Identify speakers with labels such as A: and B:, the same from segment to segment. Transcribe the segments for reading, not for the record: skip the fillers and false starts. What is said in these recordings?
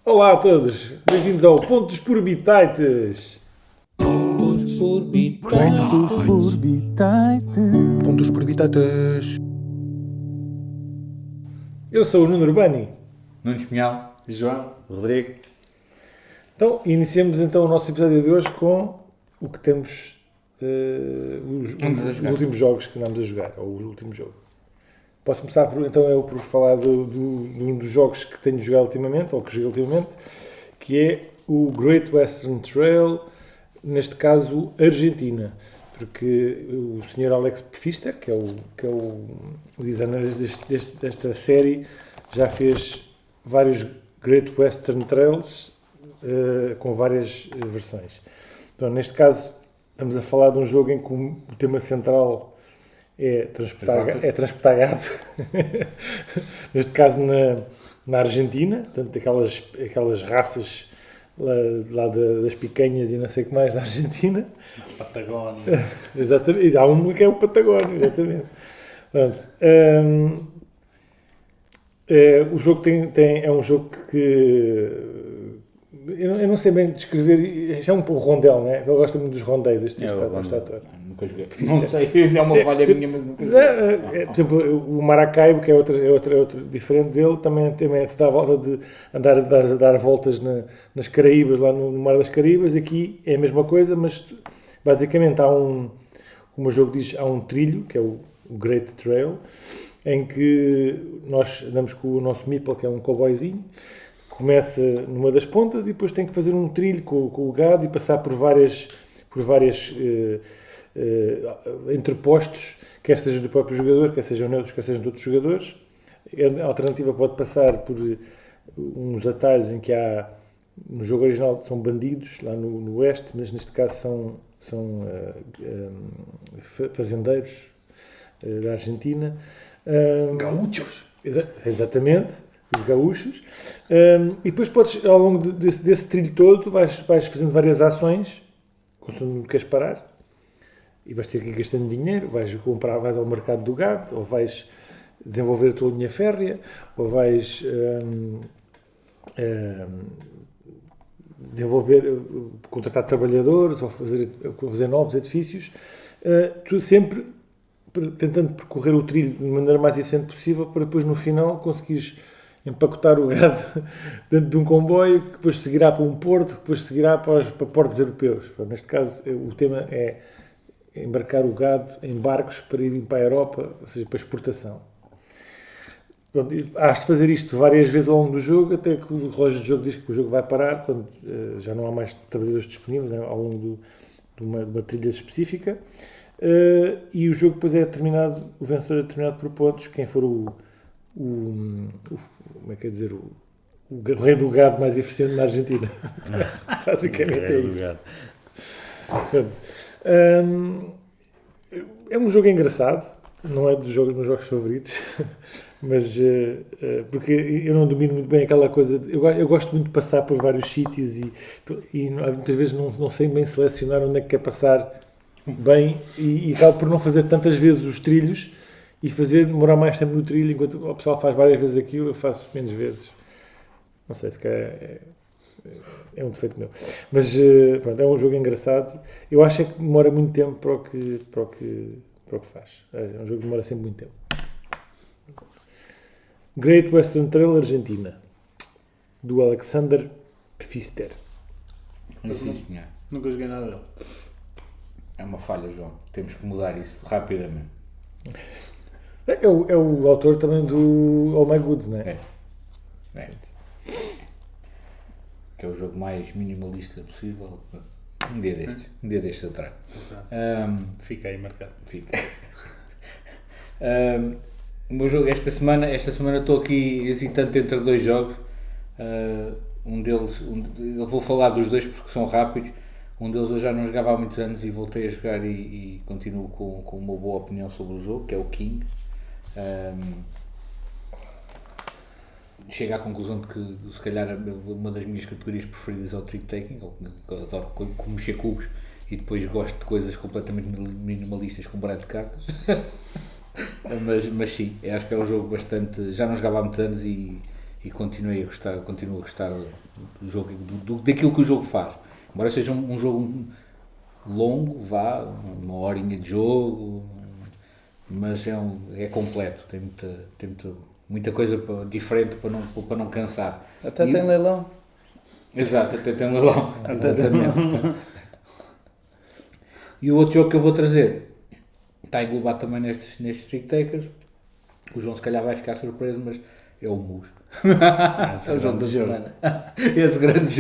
A: Olá a todos, bem-vindos ao Pontos por Bitites.
B: Pontos por bitites.
A: Eu sou o Nuno Urbani.
B: Nuno Espinhal.
C: João.
B: Rodrigo.
A: Então, iniciamos então o nosso episódio de hoje com o que temos, os últimos jogos que andamos a jogar, ou o último jogo. Posso começar por falar de um dos jogos que tenho jogado ultimamente, ou que joguei ultimamente, que é o Great Western Trail, neste caso Argentina, porque o Sr. Alex Pfister, que é o designer desta série, já fez vários Great Western Trails com várias versões. Então, neste caso, estamos a falar de um jogo em que o tema central é transportar gado, neste caso na Argentina, portanto, aquelas raças lá das picanhas e não sei o que mais na Argentina.
C: Na Patagónia.
A: Exatamente, há um que é o Patagónia, exatamente. Pronto, o jogo é um jogo que eu não sei bem descrever, é um pouco rondel, não é? Eu gosto muito dos rondéis, este ator.
B: Nunca joguei. Não sei, é uma falha minha, mas nunca joguei.
A: Por exemplo, o Maracaibo, que é outro diferente dele, também é toda a volta de dar voltas nas Caraíbas, lá no Mar das Caraíbas. Aqui é a mesma coisa, mas basicamente como o jogo diz, há um trilho, que é o Great Trail, em que nós andamos com o nosso Meeple, que é um cowboyzinho. Começa numa das pontas e depois tem que fazer um trilho com o gado e passar por várias entrepostos, quer seja do próprio jogador, quer sejam neutros, quer sejam de outros jogadores. A alternativa pode passar por uns atalhos em que há, no jogo original, são bandidos, lá no oeste, mas neste caso são fazendeiros da Argentina.
B: Gaúchos.
A: Exatamente. Os gaúchos, e depois podes, ao longo desse trilho todo, vais fazendo várias ações, consoante queres parar, e vais ter que ir gastando dinheiro, vais ao mercado do gado, ou vais desenvolver a tua linha férrea, ou vais contratar trabalhadores, ou fazer novos edifícios, tu sempre tentando percorrer o trilho de maneira mais eficiente possível, para depois no final conseguires empacotar o gado dentro de um comboio que depois seguirá para um porto, que depois seguirá para portos europeus. Neste caso, o tema é embarcar o gado em barcos para irem para a Europa, ou seja, para exportação. Pronto, has de fazer isto várias vezes ao longo do jogo, até que o relógio de jogo diz que o jogo vai parar, quando já não há mais trabalhadores disponíveis, né, ao longo de uma trilha específica. E o jogo depois o vencedor é determinado por pontos. Quem for como é que é dizer, o rei do gado mais eficiente na Argentina. Basicamente é isso. É um jogo engraçado, não é dos meus jogos favoritos, mas porque eu não domino muito bem aquela coisa. Eu gosto muito de passar por vários sítios e muitas vezes não sei bem selecionar onde é que quer passar bem e acabo por não fazer tantas vezes os trilhos e demorar mais tempo no trilho, enquanto o pessoal faz várias vezes aquilo, eu faço menos vezes. Não sei, se calhar é um defeito meu. Mas pronto, é um jogo engraçado. Eu acho que demora muito tempo para o que faz. É um jogo que demora sempre muito tempo. Great Western Trail Argentina, do Alexander Pfister.
B: Sim, senhor.
C: Nunca joguei nada dele.
B: É uma falha, João. Temos que mudar isso rapidamente.
A: É o autor também do All My Goods, não é?
B: É. Que é o jogo mais minimalista possível. Um dia destes eu trago.
C: Fica aí marcado.
B: Fica. O meu jogo esta semana estou aqui hesitante entre dois jogos. Um deles, eu vou falar dos dois porque são rápidos. Um deles eu já não jogava há muitos anos e voltei a jogar e continuo com uma boa opinião sobre o jogo, que é o King. Chego à conclusão de que se calhar uma das minhas categorias preferidas é o trick taking. Eu adoro mexer cubos e depois gosto de coisas completamente minimalistas como baralho de cartas. mas sim, acho que é um jogo bastante, já não jogava há muitos anos e e continuo a gostar do jogo, daquilo que o jogo faz. Embora seja um jogo longo, uma horinha de jogo, mas é completo, tem muita coisa diferente para não cansar.
D: Até tem leilão.
B: Exato, até tem leilão. Exatamente. E o outro jogo que eu vou trazer está englobado também nestes Trick Takers. O João se calhar vai ficar surpreso, mas é o Mus. É o jogo da semana. Esse grande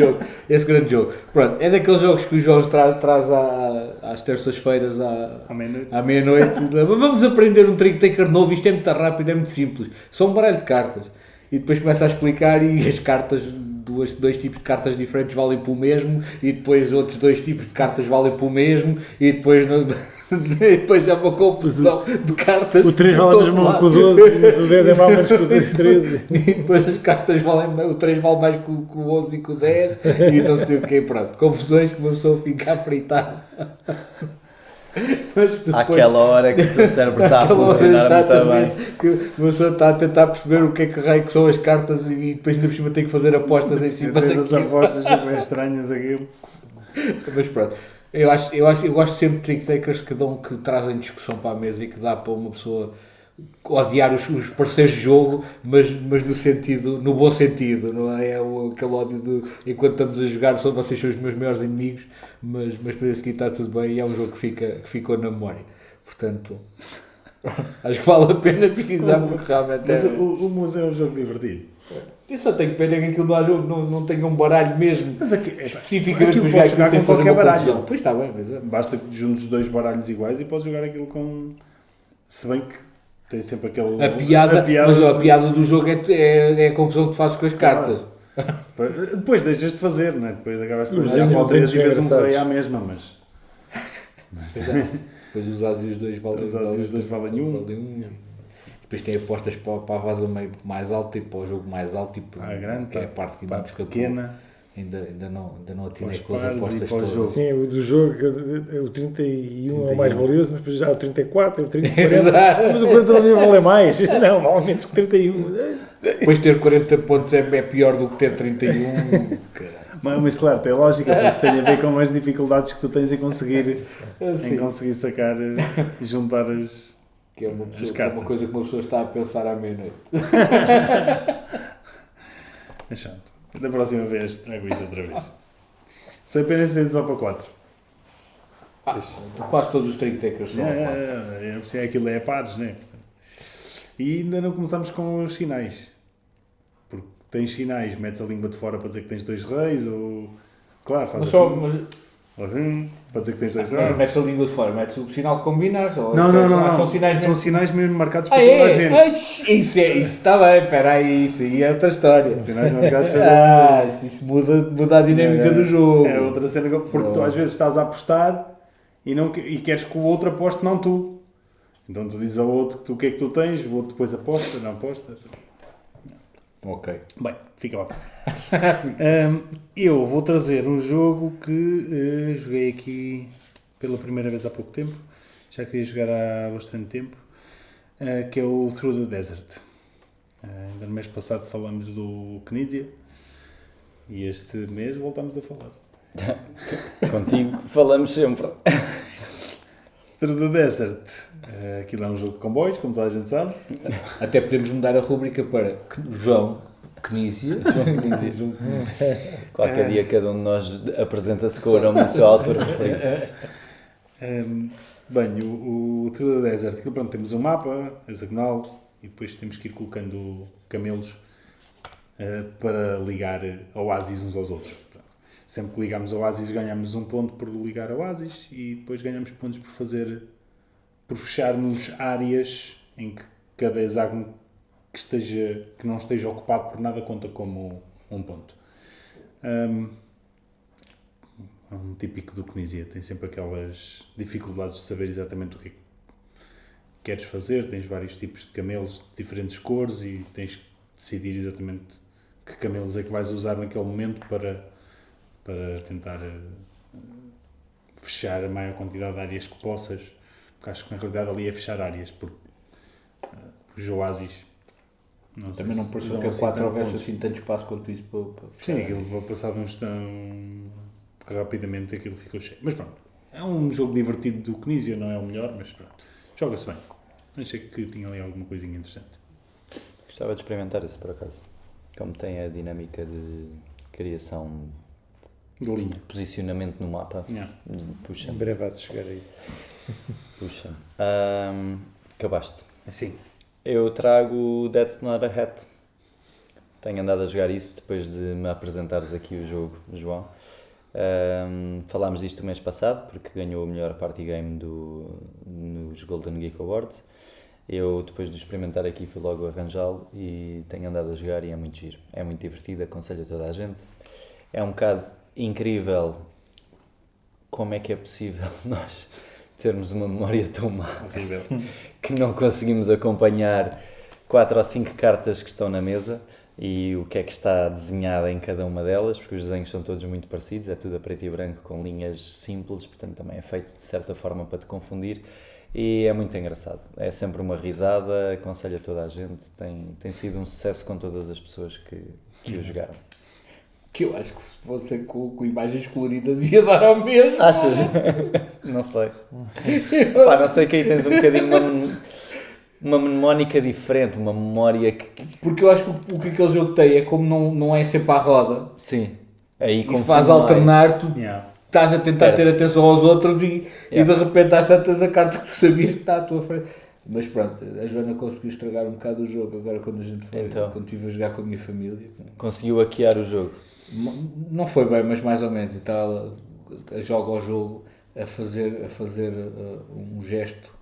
B: jogo. Pronto, é daqueles jogos que o João traz às terças-feiras
C: À meia-noite.
B: à meia-noite. Vamos aprender um Trick Taker novo, isto é muito rápido, é muito simples. Só um baralho de cartas. E depois começa a explicar e as cartas, dois tipos de cartas diferentes valem para o mesmo, e depois outros dois tipos de cartas valem para o mesmo, e depois... E depois é uma confusão de cartas.
A: O 3 vale mesmo que o 12, mas o 10 é mal menos que o 13.
B: E depois as cartas o 3 vale mais que o 11 e que o 10 e não sei o quê, pronto. Confusões que uma pessoa fica a fritar. Mas depois,
D: Àquela hora que o teu cérebro está a funcionar muito bem.
B: que uma pessoa está a tentar perceber o que é que raio que são as cartas e depois ainda por cima tem que fazer apostas em cima
C: As
B: daquilo.
C: apostas super estranhas aquilo.
B: Mas pronto. Eu gosto sempre de trick takers que trazem discussão para a mesa e que dá para uma pessoa odiar os parceiros de jogo, mas no bom sentido, não é? Aquele ódio de enquanto estamos a jogar, vocês são os meus maiores inimigos, mas para esse aqui está tudo bem e é um jogo que ficou na memória. Portanto, acho que vale a pena pesquisar porque realmente
C: Mas
B: é.
C: o museu é um jogo divertido.
B: Eu só tenho pena que aquilo não tenha um baralho mesmo
C: Mas aqui,
B: especificamente
C: aquilo
B: para os
C: pode
B: gajos
C: jogar
B: sem
C: com
B: fazer
C: qualquer
B: uma
C: baralho.
B: confusão. Pois está bem, mas é.
C: Basta que juntes dois baralhos iguais e podes jogar aquilo com... Se bem que tem sempre aquele...
B: A piada do jogo é a confusão que tu fazes com as cartas.
C: Depois deixas de fazer, não é? Depois acabas por
A: Os
C: jogar para o 3 e
A: exemplos
C: vês um
A: engraçados.
C: rei à mesma, mas...
B: Depois os as e os dois valem um. Depois tem apostas para a vaza meio mais alta e para o jogo mais alto, tipo,
C: grande,
B: que é a parte que
C: para
B: não
C: a
B: escapou.
C: pequena.
B: Ainda não atinei
C: Para os
B: com as
C: pares e
B: apostas
C: para o
B: todas.
C: jogo.
A: Sim, o do jogo, o 31 é o mais valioso, mas depois já o 34, o 30, 40.
B: Exato.
A: Mas o 40 não deve valer mais. Não, vale menos que 31.
B: Depois ter 40 pontos é pior do que ter 31. Caralho.
C: Mas claro, tem lógica, porque tem a ver com as dificuldades que tu tens em conseguir sacar e juntar as...
B: Que é
C: As
B: uma
C: cartas.
B: coisa que uma pessoa está a pensar à meia-noite.
C: Mas chato. Da próxima vez trago isso outra vez. Sem pena ser só para 4.
B: Quase todos os trick takers são a quatro.
C: Aquilo é pares, né? Portanto. E ainda não começamos com os sinais. Porque tens sinais, metes a língua de fora para dizer que tens 2 reis, ou... Claro, faz para dizer que tens 2
B: Mas
C: reis.
B: metes a língua de fora, metes o sinal que combinas? Ou
C: Não.
B: São sinais
C: São
B: mesmo.
C: sinais mesmo marcados para toda a gente.
B: Isso está bem, espera aí, isso aí é outra história.
C: Sinais marcados para
B: Isso muda a dinâmica do jogo.
C: É outra cena, porque tu às vezes estás a apostar e queres que o outro aposte, não tu. Então tu dizes ao outro que o que é que tu tens, o outro depois aposta, não aposta.
B: Ok.
C: Bem, fica lá. Eu vou trazer um jogo que joguei aqui pela primeira vez há pouco tempo. Já queria jogar há bastante tempo. Que é o Through the Desert. Ainda no mês passado falamos do Knizia. E este mês voltamos a falar.
D: Contigo falamos sempre.
C: Through the Desert. Aquilo é um jogo de comboios, como toda a gente sabe.
B: Até podemos mudar a rúbrica para João Knízia.
D: Qualquer dia cada um de nós apresenta-se com o nome do seu autor preferido.
C: Bem, o Through the Desert, aquilo, pronto, temos um mapa hexagonal e depois temos que ir colocando camelos para ligar oásis uns aos outros. Sempre que ligamos oásis ganhamos um ponto por ligar oásis e depois ganhamos pontos por fecharmos áreas em que cada hexágono que não esteja ocupado por nada conta como um ponto. É um típico do Knizia, tem sempre aquelas dificuldades de saber exatamente o que é que queres fazer, tens vários tipos de camelos de diferentes cores e tens que decidir exatamente que camelos é que vais usar naquele momento para tentar fechar a maior quantidade de áreas que possas, porque acho que na realidade ali é fechar áreas, porque os oásis Não sei
B: Também não
C: se
B: pareceu
C: dão
B: que a
C: assim
B: 4
C: tanto
B: houvesse
C: ponto.
B: assim tanto espaço quanto isso para fechar.
C: Sim, aquilo passado uns tão rapidamente aquilo ficou cheio. Mas pronto, é um jogo divertido do Knizia, não é o melhor, mas pronto, joga-se bem. Achei que tinha ali alguma coisinha interessante.
D: Gostava de experimentar isso por acaso. Como tem a dinâmica de criação,
C: De linha.
D: posicionamento no mapa.
C: Yeah.
D: Puxa,
A: Em breve há de chegar aí.
D: puxa. Acabaste.
C: Assim.
D: Eu trago That's Not a Hat. Tenho andado a jogar isso depois de me apresentares aqui o jogo, João. Falámos disto o mês passado, porque ganhou o melhor party game nos Golden Geek Awards. Eu, depois de experimentar aqui, fui logo arranjá-lo e tenho andado a jogar e é muito giro. É muito divertido, aconselho a toda a gente. É um bocado incrível como é que é possível nós termos uma memória tão má
C: Horrível.
D: que não conseguimos acompanhar 4 ou 5 cartas que estão na mesa e o que é que está desenhado em cada uma delas, porque os desenhos são todos muito parecidos, é tudo a preto e branco com linhas simples, portanto também é feito de certa forma para te confundir e é muito engraçado. É sempre uma risada, aconselho a toda a gente, tem sido um sucesso com todas as pessoas que o jogaram.
B: Que eu acho que se fossem com imagens coloridas ia dar ao mesmo.
D: Achas? Não sei. Pá, não sei que aí tens um bocadinho uma mnemónica diferente, uma memória que...
B: Porque eu acho que o que aquele jogo tem é como não é sempre à roda
D: Sim. Aí
B: e
D: confunde
B: faz
D: mais.
B: alternar, tu
C: Yeah.
B: estás a tentar ter
D: Perdes.
B: atenção aos outros e
D: Yeah.
B: de repente às tantas a carta que tu sabias que está à tua frente. Mas pronto, a Joana conseguiu estragar um bocado o jogo agora quando a gente foi,
D: Então.
B: quando estive a jogar com a minha família.
D: Conseguiu hackear o jogo.
B: Não foi bem, mas mais ou menos. Então ela joga ao jogo a fazer um gesto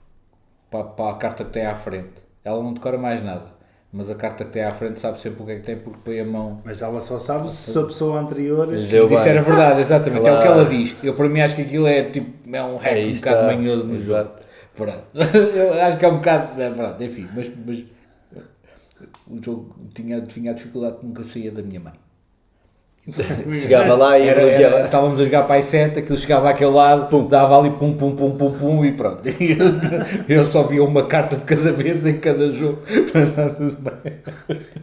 B: para a carta que tem à frente. Ela não decora mais nada, mas a carta que tem à frente sabe sempre o que é que tem porque põe a mão.
C: Mas ela só sabe se a pessoa anterior...
D: Deu
B: Isso
D: bem.
B: era verdade, exatamente.
D: Claro.
B: É o que ela diz. Eu para mim acho que aquilo é tipo é um hack
D: Aí
B: um
D: está.
B: bocado manhoso no jogo.
D: Exato.
B: Pronto. Eu acho que é um bocado. É verdade, enfim, mas o jogo tinha a dificuldade que nunca saía da minha mãe.
D: Chegava lá e bloqueava.
B: Estávamos a jogar para as 7, aquilo chegava àquele lado, pum, dava ali pum pum pum pum pum e pronto. Eu só via uma carta de cada vez em cada jogo.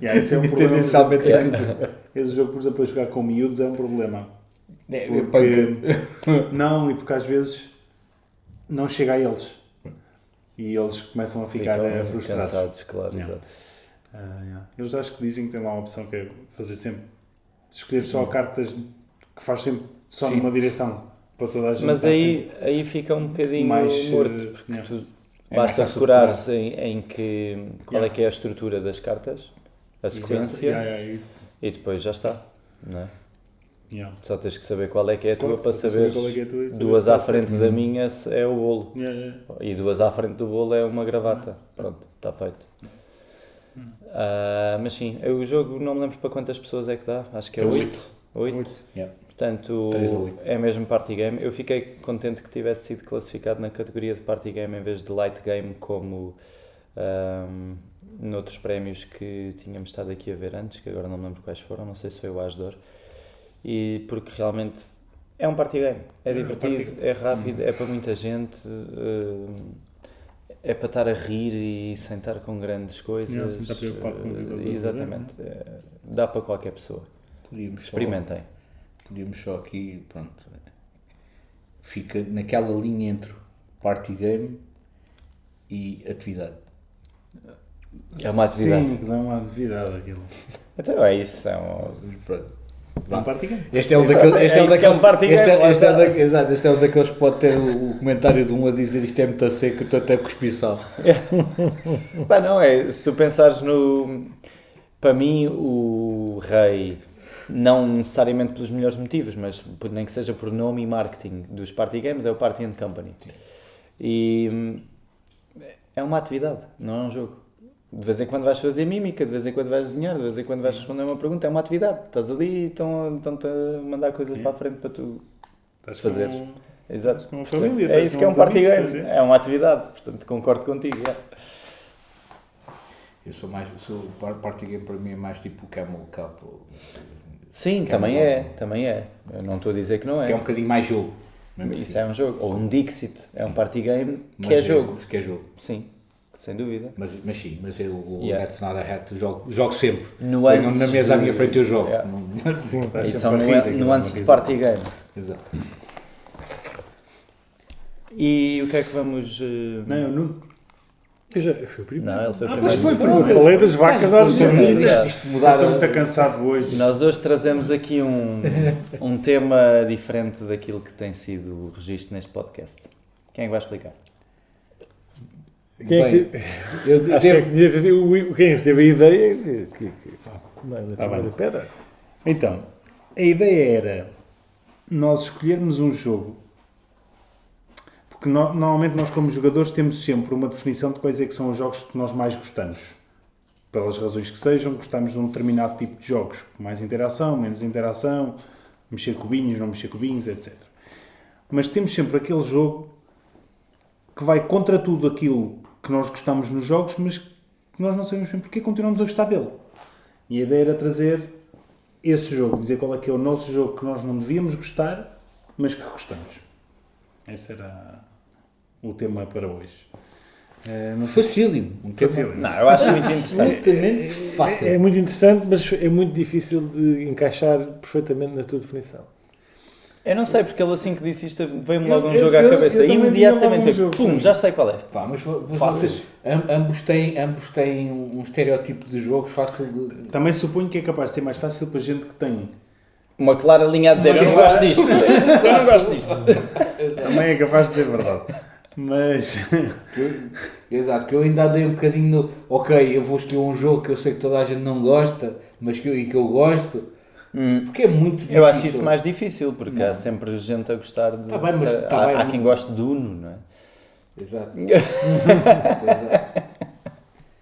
C: Yeah, isso é um
B: E
C: problema.
B: tendencialmente é assim.
C: Esse jogo, por exemplo, a jogar com miúdos é um problema.
B: É,
C: Porque... Não, e porque às vezes não chega a eles. E eles começam a ficar
D: Ficam
C: frustrados.
D: cansados, claro,
C: Yeah.
D: exato.
C: Yeah. Eles acho que dizem que tem lá uma opção que é fazer sempre... Escolher só cartas que faz sempre só
B: Sim.
C: numa direção. Para toda a gente.
D: Mas
C: estar
D: aí fica um bocadinho
C: mais,
D: morto, porque
C: yeah.
D: tu
B: É mais
D: basta
B: fácil
D: decorares em qual
C: Yeah.
D: é que é a estrutura das cartas, a sequência, e depois já está, não é?
C: Yeah.
D: Só tens que saber qual é que é a tua
C: Claro,
D: para
C: só tens que
D: saber
C: qual é que é a tua e saber
D: duas
C: se
D: à
C: está
D: frente
C: certo.
D: da minha é o bolo
C: Yeah, yeah.
D: e duas à frente do bolo é uma gravata. Pronto, está feito. Mas sim, o jogo não me lembro para quantas pessoas é que dá, acho que é 8. 8?
B: Yeah.
D: Portanto,
B: 3 a 8.
D: é mesmo party game. Eu fiquei contente que tivesse sido classificado na categoria de party game em vez de light game, como noutros prémios que tínhamos estado aqui a ver antes, que agora não me lembro quais foram, não sei se foi o Asdor. E porque realmente é um party game, é divertido, é rápido, é para muita gente, é para estar a rir e sentar com grandes coisas.
C: Yeah, sem estar preocupado com o que eu estou a fazer.
D: Exatamente, dá para qualquer pessoa. Experimentem.
B: Podíamos só aqui, pronto, fica naquela linha entre party game e atividade.
D: É uma atividade.
C: Sim, é uma atividade aquilo.
D: Então é isso.
B: Pronto.
C: É um party game.
B: Este é um
D: Exato,
B: daqueles, este
D: é
B: é um
D: isso que é um
B: daqueles,
D: party
B: este
D: game,
B: é-
D: lá
B: este é
D: está.
B: da- exato, este é um daqueles que pode ter o comentário de um a dizer isto é muito seco, eu estou até a cuspir sal.
D: Pá, não é, se tu pensares no... Para mim, o rei, não necessariamente pelos melhores motivos, mas nem que seja por nome e marketing dos party games, é o Party and Company. E é uma atividade, não é um jogo. De vez em quando vais fazer mímica, de vez em quando vais desenhar, de vez em quando vais responder uma pergunta, é uma atividade. Estás ali e estão-te a mandar coisas para a frente para tu
C: Estás
D: fazeres.
C: com-
D: Exato.
C: com a
D: Portanto,
C: família,
D: é
C: estás
D: isso
C: com
D: que é um
C: os
D: party
C: amigos,
D: game,
C: estás a ver?
D: é uma atividade, portanto concordo contigo. Yeah.
B: Eu sou party game para mim é mais tipo o Camel Cup,
D: Sim,
B: Que é
D: também
B: bom.
D: é, também é. Eu não estou a dizer que não é.
B: que é um bocadinho mais jogo. mesmo
D: Isso
B: assim.
D: é um jogo. Ou um Dixit, é um party game que
B: Mas
D: é jogo.
B: Que é jogo.
D: Sim. sem dúvida.
B: Mas sim, mas eu o
D: Yeah.
B: That's Not a Hat jogo sempre.
D: Nuances
B: Ponham na mesa à minha
D: de-
B: frente eu jogo.
D: Yeah.
A: Sim.
C: Estás
D: E
C: sempre
D: são
C: a rir, aquilo é uma
D: nuances de
C: risada.
D: party game.
B: Exato.
D: E o que é que vamos...
C: Não, eu não.
A: Eu fui o primeiro.
D: Não, ele foi
C: Ah,
D: primeiro.
C: mas foi
A: Eu
C: primeiro.
A: falei das vacas da Argentina.
B: Isto mudar
C: Estou muito cansado hoje.
D: Nós hoje trazemos aqui um tema diferente daquilo que tem sido o registro neste podcast. Quem é que vai explicar?
A: Quem é que
B: Bem, eu
A: Acho que é
B: devo,
A: que devia ser quem teve a ideia que manda
C: Tá
A: a primeira
C: bem.
A: pedra.
C: Então, a ideia era nós escolhermos um jogo, porque normalmente nós como jogadores temos sempre uma definição de quais é que são os jogos que nós mais gostamos. Pelas razões que sejam, gostamos de um determinado tipo de jogos, com mais interação, menos interação, mexer cubinhos, não mexer cubinhos, etc. Mas temos sempre aquele jogo que vai contra tudo aquilo que nós gostamos nos jogos, mas que nós não sabemos bem porque continuamos a gostar dele. E a ideia era trazer esse jogo, dizer qual é que é o nosso jogo que nós não devíamos gostar, mas que gostamos. Esse era o tema para hoje. Não sei
B: facílimo. Um tema
C: se
D: Não, eu acho muito interessante.
B: absolutamente fácil.
A: É muito interessante, mas é muito difícil de encaixar perfeitamente na tua definição.
D: Eu não sei, porque ele assim que disse isto veio-me
C: Eu-
D: logo um
C: eu-
D: jogo à
C: eu-
D: cabeça.
C: eu também
D: Imediatamente,
C: tinha logo um jogo.
D: pum, já sei qual é.
B: Pá, mas vou
D: Fácil.
B: dizer, ambos têm um estereótipo de jogos fácil de...
C: Também suponho que é capaz de ser mais fácil para gente que tem.
D: Uma clara linha a dizer, eu não gosto disto. Eu não gosto disto.
C: Também é capaz de ser verdade. Mas.
B: Exato, que eu ainda andei um bocadinho no... Ok, eu vou escolher um jogo que eu sei que toda a gente não gosta, mas que eu gosto, porque é muito difícil.
D: Eu acho isso mais difícil, porque há sempre gente a gostar de...
B: Tá bem, mas tá
D: há,
B: bem.
D: há quem goste de Uno, não é?
B: Exato. Exato.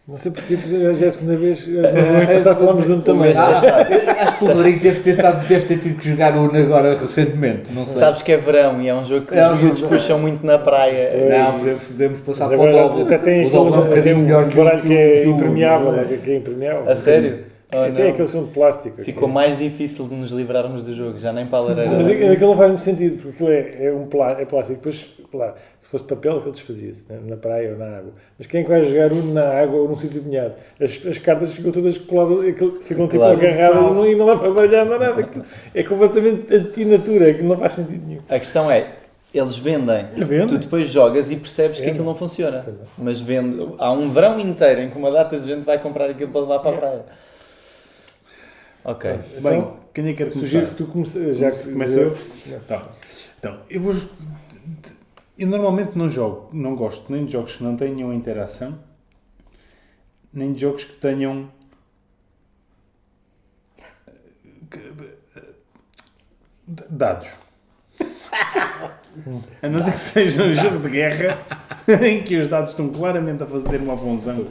A: Não sei porque já é a segunda vez, no ano passado falámos de um também.
B: Acho que o Rodrigo deve ter tido que jogar Uno agora recentemente, não sei.
D: Sabes que é verão e é um jogo que
B: É um
D: os miúdos
B: jogo-
D: puxam muito na praia.
B: Não, podemos passar
A: Mas
B: para o
A: agora
B: Dobro.
A: até tem
B: O Dobro é um bocadinho melhor que
A: baralho que é
B: o
A: impermeável.
B: Uno.
A: Que é impermeável.
D: A sério? Oh,
A: Tem
D: não.
A: aqueles são de plástico.
D: Ficou mais difícil de nos livrarmos do jogo, já nem para a
A: Mas
D: lareira.
A: aquilo não faz muito sentido, porque aquilo é plástico. Depois, claro, se fosse papel, aquilo desfazia-se, né? Na praia ou na água. Mas quem é que vai jogar Uno na água ou num sítio banhado? As cartas ficam todas coladas, ficam tipo
D: Claro.
A: agarradas e não dá para balhar, não dá nada. Aquilo é completamente anti-natura, aquilo não faz sentido nenhum.
D: A questão é, eles vendem,
A: Vendem.
D: tu depois jogas e percebes que
A: Vendem.
D: aquilo não funciona.
A: Pois é.
D: Mas há um verão inteiro em que uma data de gente vai comprar aquilo para levar para a praia. Ok.
C: Bem,
A: Então,
C: quem é que quer
A: Sugiro
C: começar?
A: que tu comece, já que
C: Começo eu?
A: Começa.
C: Tá. Então, eu normalmente não gosto nem de jogos que não tenham interação, nem de jogos que tenham dados. A não ser que seja um jogo de guerra em que os dados estão claramente a fazer uma função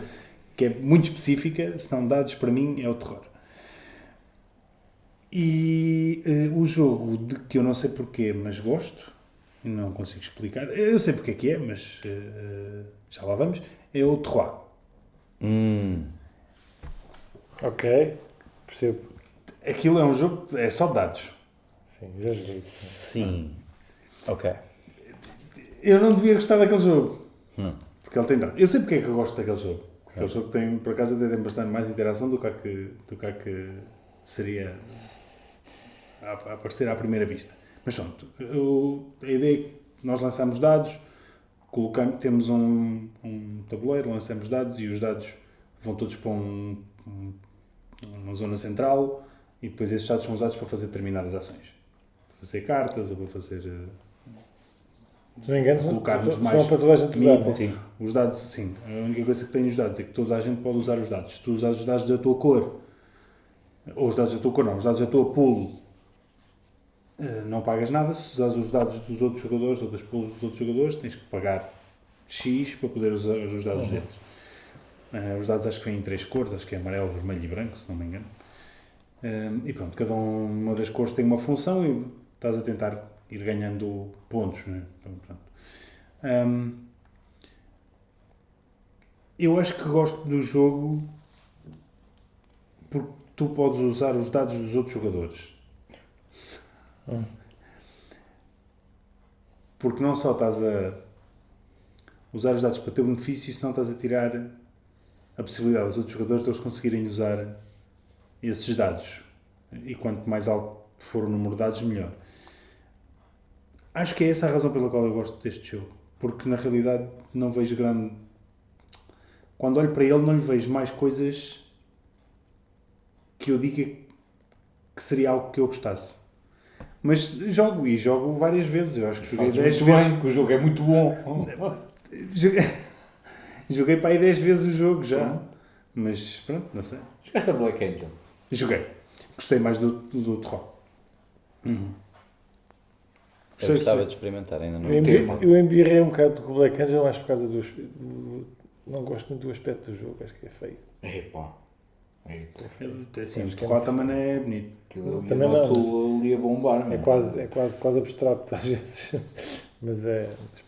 C: que é muito específica, senão dados para mim é o terror. E o jogo de que eu não sei porquê, mas gosto, não consigo explicar, eu sei porque é que é, mas já lá vamos, é o Terroir.
A: Ok, percebo.
C: Aquilo é um jogo, é só dados.
A: Sim, já joguei.
D: Sim. Ok.
C: Eu não devia gostar daquele jogo, porque ele tem dados. Eu sei porque é que eu gosto daquele jogo. Aquele jogo tem, por acaso, até tem bastante mais interação do que a que seria a aparecer à primeira vista. Mas pronto, a ideia é que nós lançamos dados, temos um tabuleiro, lançamos dados e os dados vão todos para uma zona central e depois esses dados são usados para fazer determinadas ações. Para fazer cartas ou para fazer...
A: Se não me engano,
C: Colocarmos
A: são
C: mais
A: para toda a gente usar, não é?
C: Sim, os dados, sim. A única coisa que tem os dados é que toda a gente pode usar os dados. Se tu usas os dados da tua cor, ou os dados da tua cor não, os dados da tua pool, não pagas nada. Se usares os dados dos outros jogadores ou das pools dos outros jogadores, tens que pagar X para poder usar os dados deles. Os dados acho que vêm em 3 cores, acho que é amarelo, vermelho e branco, se não me engano. E pronto, cada uma das cores tem uma função e estás a tentar ir ganhando pontos, não é? Então, pronto. Eu acho que gosto do jogo porque tu podes usar os dados dos outros jogadores. Porque não só estás a usar os dados para teu benefício, senão estás a tirar a possibilidade dos outros jogadores de eles conseguirem usar esses dados. E quanto mais alto for o número de dados, melhor. Acho que é essa a razão pela qual eu gosto deste jogo. Porque na realidade não vejo grande... Quando olho para ele não lhe vejo mais coisas que eu diga que seria algo que eu gostasse. Mas jogo várias vezes. Eu acho que joguei 10 vezes.
B: Bem, que o jogo é muito bom.
C: Joguei para aí 10 vezes o jogo já. Mas pronto, não sei.
B: Jogaste a Black Angel?
C: Joguei. Gostei mais do Troll.
D: Eu gostava de experimentar, ainda não.
A: Eu embirrei um bocado com o Black Angel, mais por causa não gosto muito do aspecto do jogo, acho que é feio.
B: É pá.
C: Sim, o Troll também não é bonito.
B: Aquilo
A: Também
B: não.
A: não.
B: Tu ali a bombar.
A: É quase abstrato às vezes. Mas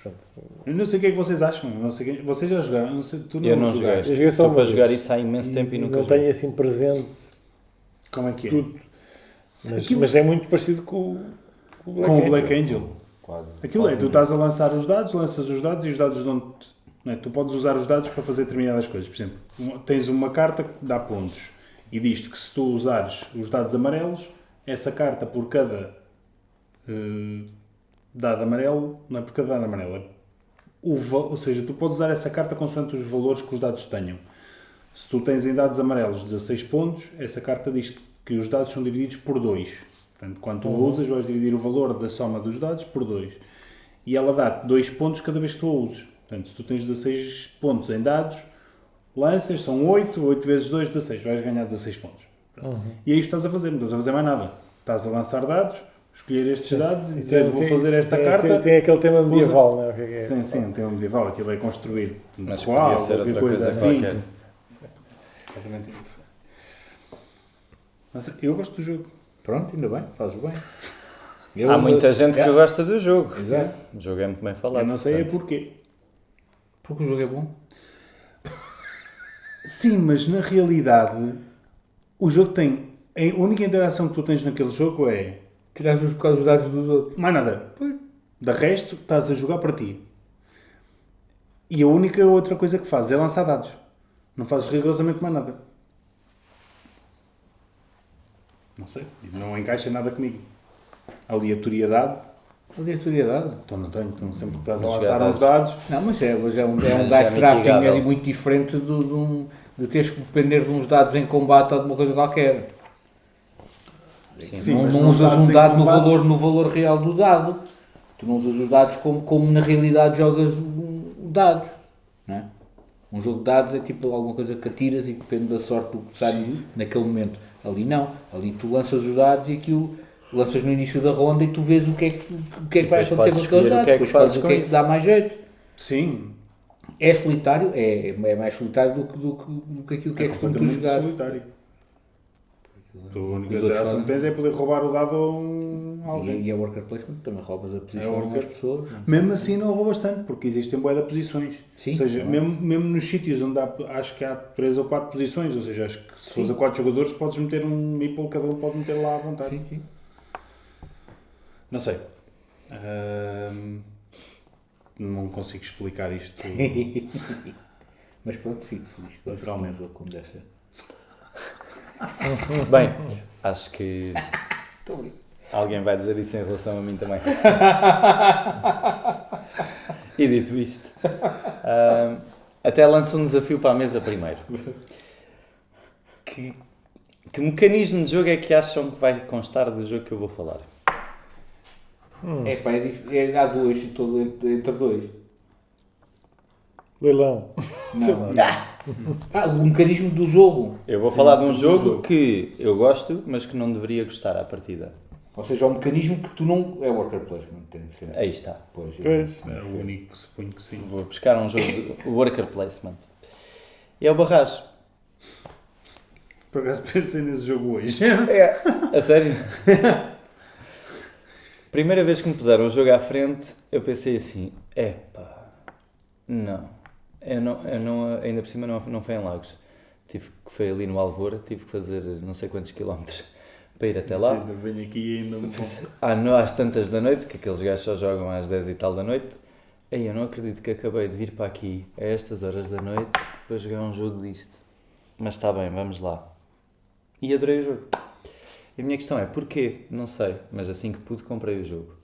A: pronto.
C: Eu não sei o que é que vocês acham. Não sei vocês já jogaram? Não sei, tu não
D: Eu não joguei.
C: jogaste.
A: Eu joguei só
D: Estou
A: uma
D: para
A: vez.
D: jogar isso há imenso tempo e nunca
A: Não
D: joguei.
A: tenho assim presente
C: Como é que é?
A: tudo. Mas é muito parecido com o Black
C: Com
A: Angel.
C: o Black Angel.
B: Quase.
C: Aquilo é, tu estás a lançar os dados, lanças os dados e os dados dão-te... Não é? Tu podes usar os dados para fazer determinadas coisas. Por exemplo, tens uma carta que dá pontos e diz-te que se tu usares os dados amarelos, essa carta por cada dado amarelo, não é por cada dado amarelo, é ou seja, tu podes usar essa carta consoante os valores que os dados tenham. Se tu tens em dados amarelos 16 pontos, essa carta diz que os dados são divididos por 2. Portanto, quando tu a usas, vais dividir o valor da soma dos dados por 2. E ela dá-te 2 pontos cada vez que tu a uses. Portanto, se tu tens 16 pontos em dados, lanças, são 8 vezes 2, 16. Vais ganhar 16 pontos. E é isto que estás a fazer, não estás a fazer mais nada. Estás a lançar dados, escolher estes dados e dizer, vou fazer esta carta.
A: Tem aquele tema medieval, não é? O que é?
C: Tem sim, tem um medieval, aquilo é construir
D: Mas
C: qual,
D: podia ser
C: qualquer
D: outra
C: coisa
D: coisa
C: assim.
D: qualquer.
C: Exatamente. Mas eu gosto do jogo.
B: Pronto, ainda bem, fazes bem.
D: Há muita gente que gosta do jogo.
B: Exato.
D: O jogo é muito bem falado.
C: Eu não sei
D: portanto.
C: porquê.
B: Porque o jogo é bom.
C: Sim, mas na realidade o jogo tem... A única interação que tu tens naquele jogo é...
B: Tirar os dados dos outros.
C: Mais nada.
B: Pois.
C: De resto, estás a jogar para ti. E a única outra coisa que fazes é lançar dados. Não fazes rigorosamente mais nada. Não sei. Não encaixa nada comigo. Aleatoriedade.
B: Aleatoriedade.
C: Então não tenho. Então sempre que estás a
D: Mas
C: lançar
D: jogar
C: uns dados...
B: Não, mas é um
D: Mas
B: dice
D: é
B: drafting
D: mitigável.
B: é muito diferente de teres que depender de uns dados em combate ou de uma coisa qualquer.
C: Sim,
B: não
C: mas
B: não
C: não
B: usas
C: dados
B: um
C: em
B: dado
C: combate.
B: no valor real do dado. Tu não usas os dados como na realidade jogas dados. Não é? Um jogo de dados é tipo alguma coisa que atiras e depende da sorte do que sai naquele momento. Ali não. Ali tu lanças os dados e aquilo lanças no início da ronda e tu vês o que é que vai
D: depois
B: acontecer
D: podes
B: com aqueles
D: escolher o
B: dados.
D: que é que
B: Depois
D: fazes
B: fazes o
D: com
B: que é que
D: isso.
B: dá mais jeito.
C: Sim.
B: É solitário, é mais solitário do que aquilo que é costume tu
C: completamente
B: jogar.
C: solitário. A única
B: Os outros
C: interação que
B: fazem.
C: tens é poder roubar o dado a alguém.
B: E a worker placement também roubas a posição
C: worker-
B: às pessoas. não é?
C: Mesmo assim não roubas tanto, porque existem bué de posições.
B: Sim,
C: Ou seja,
B: também.
C: mesmo nos sítios onde há, acho que há 3 ou 4 posições, ou seja, acho que se fores a 4 jogadores podes meter um meeple, cada um pode meter lá à vontade.
B: Sim, sim.
C: Não sei. Não consigo explicar isto.
B: Mas pronto, fico feliz. Gosto
C: Naturalmente.
B: de um jogo como deve ser.
D: Bem, acho que
B: Estou bem.
D: alguém vai dizer isso em relação a mim também. E dito isto, até lanço um desafio para a mesa primeiro. Que mecanismo de jogo é que acham que vai constar do jogo que eu vou falar?
B: É pá, há dois, estou entre dois.
A: Leilão.
B: O mecanismo do jogo.
D: Eu vou falar de um jogo que eu gosto, mas que não deveria gostar à partida.
B: Ou seja, o mecanismo que tu não... É worker placement, tem de ser.
D: Aí está.
B: Pois,
A: Pois.
C: É o único, suponho que sim.
D: Vou buscar um jogo de worker placement. E é o Barrage.
C: Por acaso pensei nesse jogo hoje.
D: A sério? Primeira vez que me puseram o jogo à frente, eu pensei assim, epá, não. Eu não, ainda por cima não foi em Lagos. Foi ali no Alvor, tive que fazer não sei quantos quilómetros para ir até lá.
C: Ainda venho aqui e ainda me
D: Às tantas da noite, que aqueles gajos só jogam às 10 e tal da noite, Ei, eu não acredito que acabei de vir para aqui a estas horas da noite para jogar um jogo disto. Mas está bem, vamos lá. E adorei o jogo. E a minha questão é, porquê? Não sei, mas assim que pude comprei o jogo.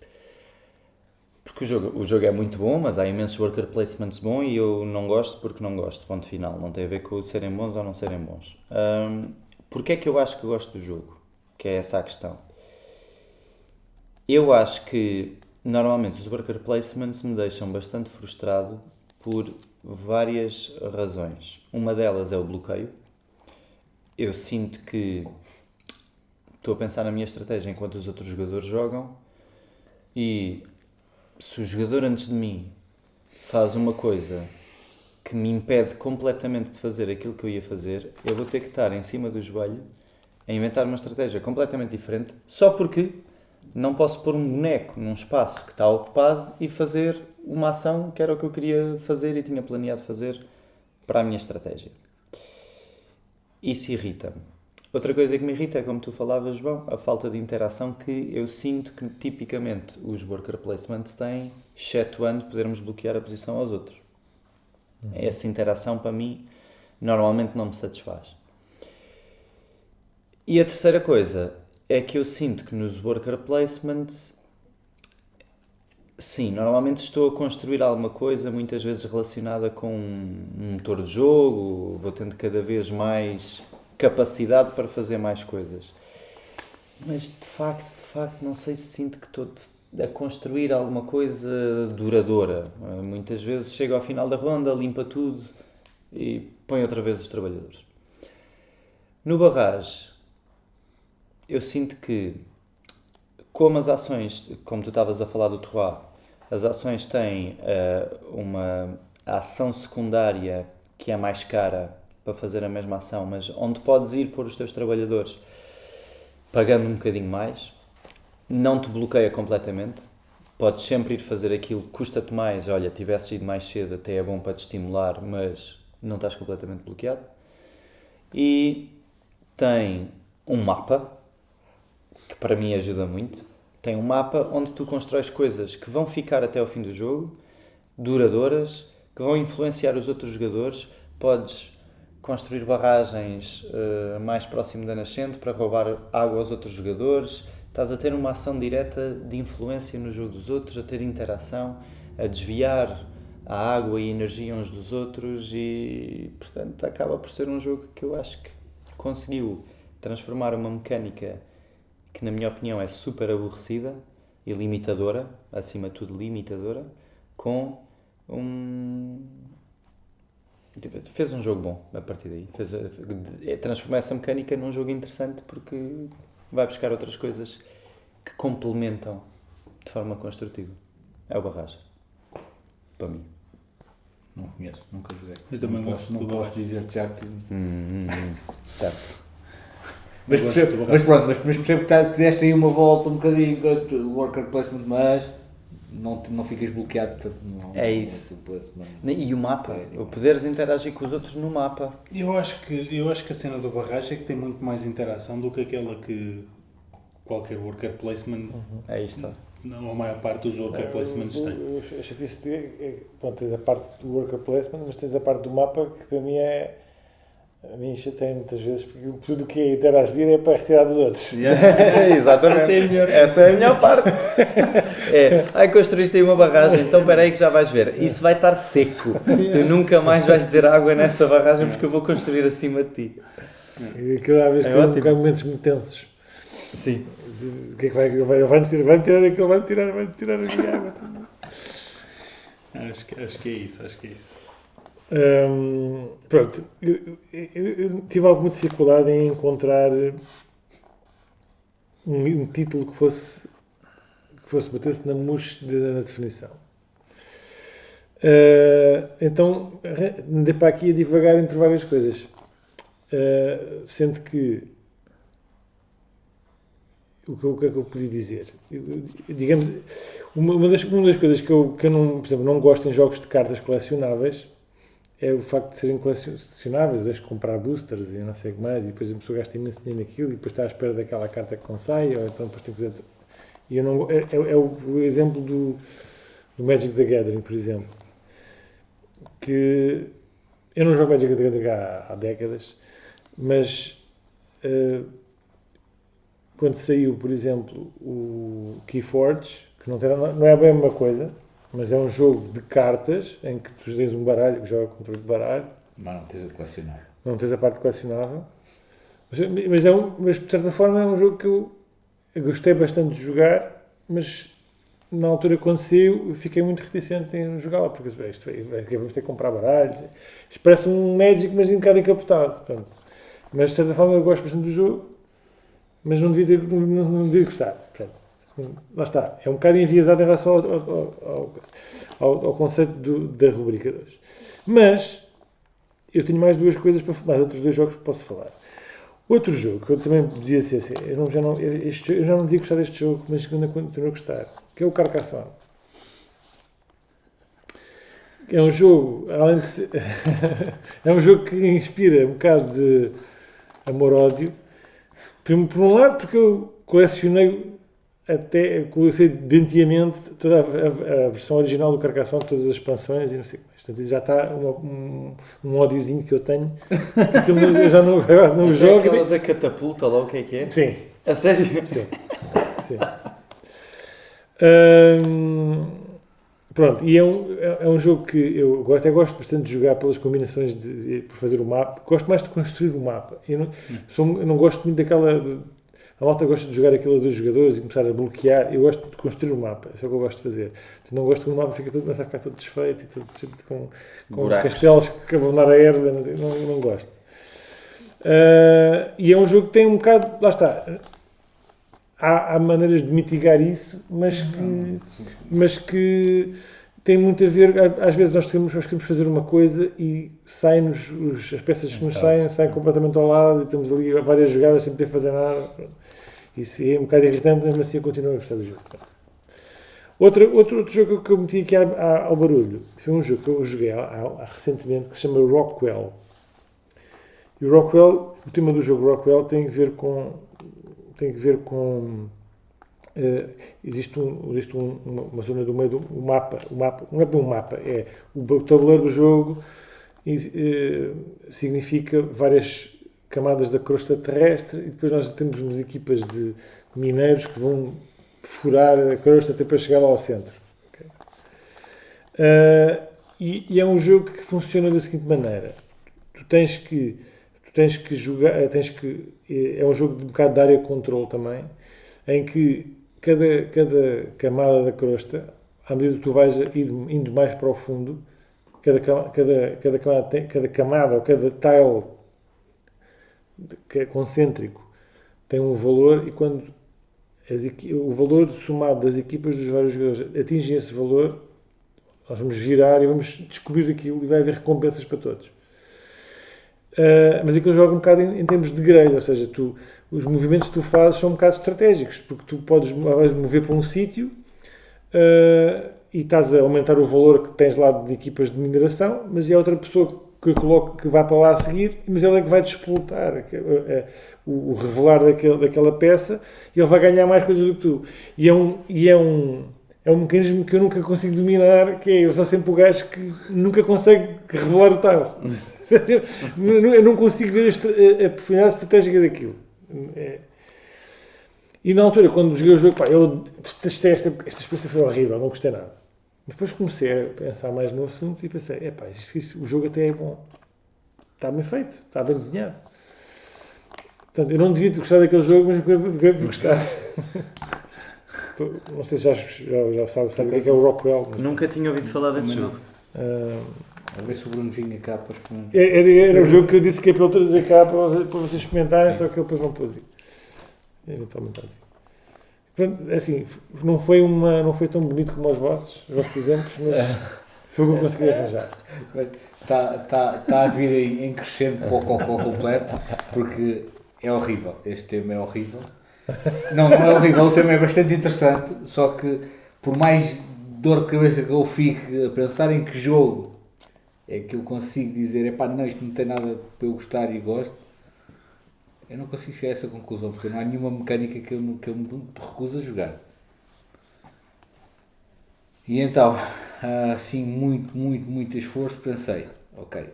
D: Porque o jogo é muito bom, mas há imensos worker placements bons e eu não gosto porque não gosto, ponto final. Não tem a ver com serem bons ou não serem bons. Porquê é que eu acho que gosto do jogo? Que é essa a questão. Eu acho que, normalmente, os worker placements me deixam bastante frustrado por várias razões. Uma delas é o bloqueio. Eu sinto que estou a pensar na minha estratégia enquanto os outros jogadores jogam e se o jogador antes de mim faz uma coisa que me impede completamente de fazer aquilo que eu ia fazer, eu vou ter que estar em cima do joelho a inventar uma estratégia completamente diferente só porque não posso pôr um boneco num espaço que está ocupado e fazer uma ação que era o que eu queria fazer e tinha planeado fazer para a minha estratégia. Isso irrita-me. Outra coisa que me irrita é, como tu falavas, João, a falta de interação que eu sinto que tipicamente os worker placements têm, excetuando podermos bloquear a posição aos outros. Essa interação, para mim, normalmente não me satisfaz. E a terceira coisa é que eu sinto que nos worker placements, sim, normalmente estou a construir alguma coisa, muitas vezes relacionada com um motor de jogo, vou tendo cada vez mais capacidade para fazer mais coisas. Mas de facto, não sei se sinto que estou a construir alguma coisa duradoura. Muitas vezes chego ao final da ronda, limpa tudo e põe outra vez os trabalhadores. No barrage, eu sinto que, como as ações, como tu estavas a falar do terroir, as ações têm uma ação secundária que é mais cara para fazer a mesma ação, mas onde podes ir pôr os teus trabalhadores pagando um bocadinho mais, não te bloqueia completamente, podes sempre ir fazer aquilo que custa-te mais, olha, tivesses ido mais cedo até é bom para te estimular, mas não estás completamente bloqueado. E tem um mapa, que para mim ajuda muito, tem um mapa onde tu constróis coisas que vão ficar até ao fim do jogo, duradouras, que vão influenciar os outros jogadores, podes construir barragens mais próximo da nascente para roubar água aos outros jogadores, estás a ter uma ação direta de influência no jogo dos outros, a ter interação, a desviar a água e a energia uns dos outros e, portanto, acaba por ser um jogo que eu acho que conseguiu transformar uma mecânica que, na minha opinião, é super aborrecida e limitadora, acima de tudo limitadora, com fez um jogo bom a partir daí. Transformou essa mecânica num jogo interessante porque vai buscar outras coisas que complementam de forma construtiva. É o barragem. Para mim.
B: Não conheço, nunca joguei.
C: Eu também
B: não
C: gosto
B: posso,
C: do
B: não posso
C: barragem.
B: dizer que já te...
D: Certo.
B: Mas percebo, mas percebo que deste aí uma volta um bocadinho com o worker placement, mas não ficas bloqueado, portanto, não,
D: É isso.
B: Placement,
D: E o mapa,
B: sério.
D: o poderes interagir com os outros no mapa.
C: Eu acho que a cena do barragem é que tem muito mais interação do que aquela que qualquer worker placement,
D: É isto.
C: não, a maior parte dos worker placements tem.
A: A chatice pronto, tens a parte do worker placement, mas tens a parte do mapa que para mim a mim chateia muitas vezes porque tudo o que é interagir é para retirar dos outros.
D: Exatamente. Essa é a melhor parte. Construíste aí uma barragem, então espera aí que já vais ver. Isso vai estar seco. Tu nunca mais vais ter água nessa barragem porque eu vou construir acima de ti.
A: E cada vez que
D: ótimo.
A: há momentos muito tensos.
D: Sim.
A: O que é que vai-me tirar aquilo, vai-me tirar a água.
C: Acho que é isso.
A: Pronto, eu tive alguma dificuldade em encontrar um título que fosse batesse na mousse na definição. Então andei para aqui a divagar entre várias coisas, sendo que o que é que eu podia dizer? Digamos, uma das coisas que eu não, por exemplo, não gosto em jogos de cartas colecionáveis é o facto de serem colecionáveis, deixo de comprar boosters e não sei o que mais, e depois a pessoa gasta imenso dinheiro naquilo e depois está à espera daquela carta que não sai, ou então depois tem que fazer... E eu não, é o exemplo do Magic the Gathering, por exemplo, que eu não jogo Magic the Gathering há décadas, mas quando saiu, por exemplo, o Keyforge, que não é bem a mesma coisa, mas é um jogo de cartas em que tu tens um baralho que joga controle de baralho.
B: Mas não tens a colecionar.
A: Não tens a parte colecionável. Mas de certa forma é um jogo que eu gostei bastante de jogar, mas na altura quando saiu eu fiquei muito reticente em jogá-la, porque vamos ter que comprar baralhos. Isto parece um Magic, mas um bocado encapotado. Portanto. Mas de certa forma eu gosto bastante do jogo, mas não devia gostar. Portanto, lá está. É um bocado enviesado em relação ao conceito da rubrica 2. Mas eu tenho mais outros 2 jogos que posso falar. Outro jogo que eu também podia ser assim, eu já não devia gostar deste jogo, mas que ainda continuo a gostar, que é o Carcassonne. É um jogo, além de ser, é um jogo que inspira um bocado de amor-ódio. Por um lado, porque eu colecionei doentiamente toda a versão original do Carcassonne, todas as expansões e não sei o que mais. Portanto, já está um ódiozinho que eu tenho, que eu já não jogo.
D: Aquela da catapulta lá, o que é?
A: Sim.
D: A sério?
A: Sim. Pronto, e é um jogo que eu até gosto bastante de jogar pelas combinações por fazer o mapa. Gosto mais de construir o mapa. Eu não gosto muito daquela... A malta gosta de jogar aquilo a 2 jogadores e começar a bloquear. Eu gosto de construir o mapa. Isso é o que eu gosto de fazer. Não gosto que o mapa fica a ficar todo desfeito e todo com castelos que abandonar a erva. Não gosto. E é um jogo que tem um bocado... Lá está. Há maneiras de mitigar isso, mas que tem muito a ver... Às vezes nós queremos fazer uma coisa e as peças que nos saem completamente ao lado e temos ali várias jogadas sem poder fazer nada. Isso é um bocado irritante, mas assim eu continuo a gostar do jogo. Outro jogo que eu meti aqui ao barulho foi um jogo que eu joguei recentemente que se chama Rockwell. E o tema do jogo Rockwell tem que ver com existe uma zona do meio do mapa, não é bem um mapa, é o tabuleiro do jogo significa várias camadas da crosta terrestre e depois nós temos umas equipas de mineiros que vão furar a crosta até para chegar lá ao centro. Okay? E é um jogo que funciona da seguinte maneira: tu tens que jogar, é um jogo de um bocado de área control também, em que cada camada da crosta, à medida que tu vais indo mais para o fundo, cada camada ou cada tile que é concêntrico tem um valor e quando o valor somado das equipas dos vários jogadores atinge esse valor, nós vamos girar e vamos descobrir aquilo e vai haver recompensas para todos. Mas aquilo joga um bocado em termos de grade, ou seja, os movimentos que tu fazes são um bocado estratégicos, porque tu podes mover para um sítio e estás a aumentar o valor que tens lá de equipas de mineração, mas é outra pessoa que vai para lá a seguir, mas ele é que vai despolutar o revelar daquela peça e ele vai ganhar mais coisas do que tu. E é um mecanismo que eu nunca consigo dominar, que é eu sou sempre o gajo que nunca consegue revelar o tal. Eu não consigo ver a profundidade estratégica daquilo. E na altura, quando joguei o jogo, eu testei esta experiência, foi horrível, não gostei nada. Depois comecei a pensar mais no assunto e pensei, o jogo até é bom. Está bem feito, está bem desenhado. Portanto, eu não devia ter gostado daquele jogo, mas acabei por gostar. Não sei se já sabe o que é o Rockwell. Mas...
D: Nunca tinha ouvido falar desse jogo.
B: A ver se o Bruno vinha cá para experimentar.
A: Era o jogo que eu disse que é para ele trazer cá para vocês experimentarem, só que ele depois não pôde vir. Eventualmente. Assim, não foi tão bonito como os vossos exemplos, mas foi o que eu consegui arranjar.
B: Está a vir em crescendo para o cocó completo, porque é horrível. Este tema é horrível. Não é horrível, o tema é bastante interessante, só que por mais dor de cabeça que eu fique a pensar em que jogo é que eu consigo dizer, não, isto não tem nada para eu gostar e gosto, eu não consigo chegar a essa conclusão, porque não há nenhuma mecânica que eu me recuso a jogar. E então, assim, muito esforço, pensei, ok,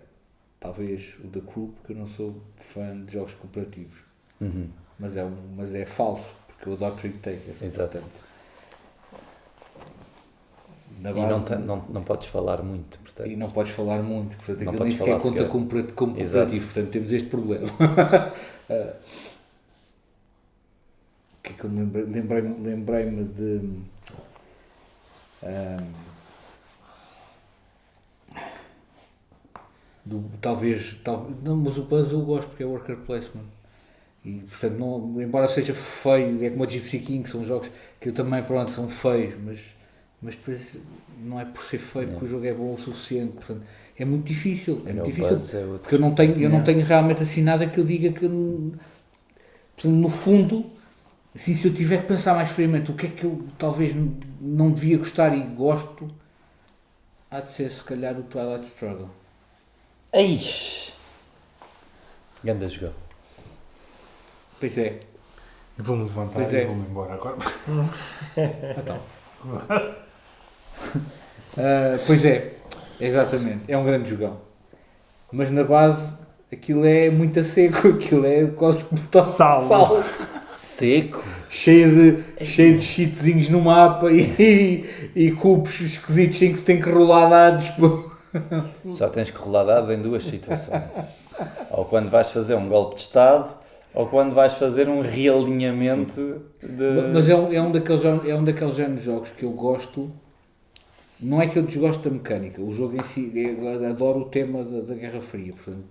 B: talvez o The Crew, porque eu não sou fã de jogos cooperativos. Mas é falso, porque eu adoro Trick Takers.
D: Exato.
B: Portanto,
D: Não podes falar muito, portanto.
B: E não podes falar muito, portanto,
D: Não
B: aquilo nem
D: podes
B: sequer
D: falar
B: conta
D: sequer.
B: como cooperativo, portanto temos este problema. O que é que eu lembrei-me de... talvez, não, mas o puzzle eu gosto porque é worker placement. E, portanto, não, embora seja feio, é como o Gypsy King, são jogos que eu também, pronto, são feios, mas depois não é por ser feio porque o jogo é bom o suficiente, portanto, é muito difícil, porque eu não tenho realmente assim nada que eu diga que, portanto, no fundo, assim, se eu tiver que pensar mais friamente o que é que eu talvez não devia gostar e gosto, há de ser se calhar o Twilight Struggle.
D: Eish! Ganda jogou.
B: Pois é.
C: Eu vou-me levantar
B: Pois
C: e
B: é.
C: vou-me embora agora.
B: Então. Pois é, exatamente, é um grande jogão. Mas na base aquilo é muito a seco, aquilo é quase como sal.
D: Seco?
B: Cheio de cheatzinhos no mapa e cubos esquisitos em que se tem que rolar dados.
D: Só tens que rolar dado em duas situações. Ou quando vais fazer um golpe de Estado, ou quando vais fazer um realinhamento de...
B: Mas é um daqueles géneros de jogos que eu gosto. Não é que eu desgosto da mecânica, o jogo em si, eu adoro o tema da Guerra Fria, portanto,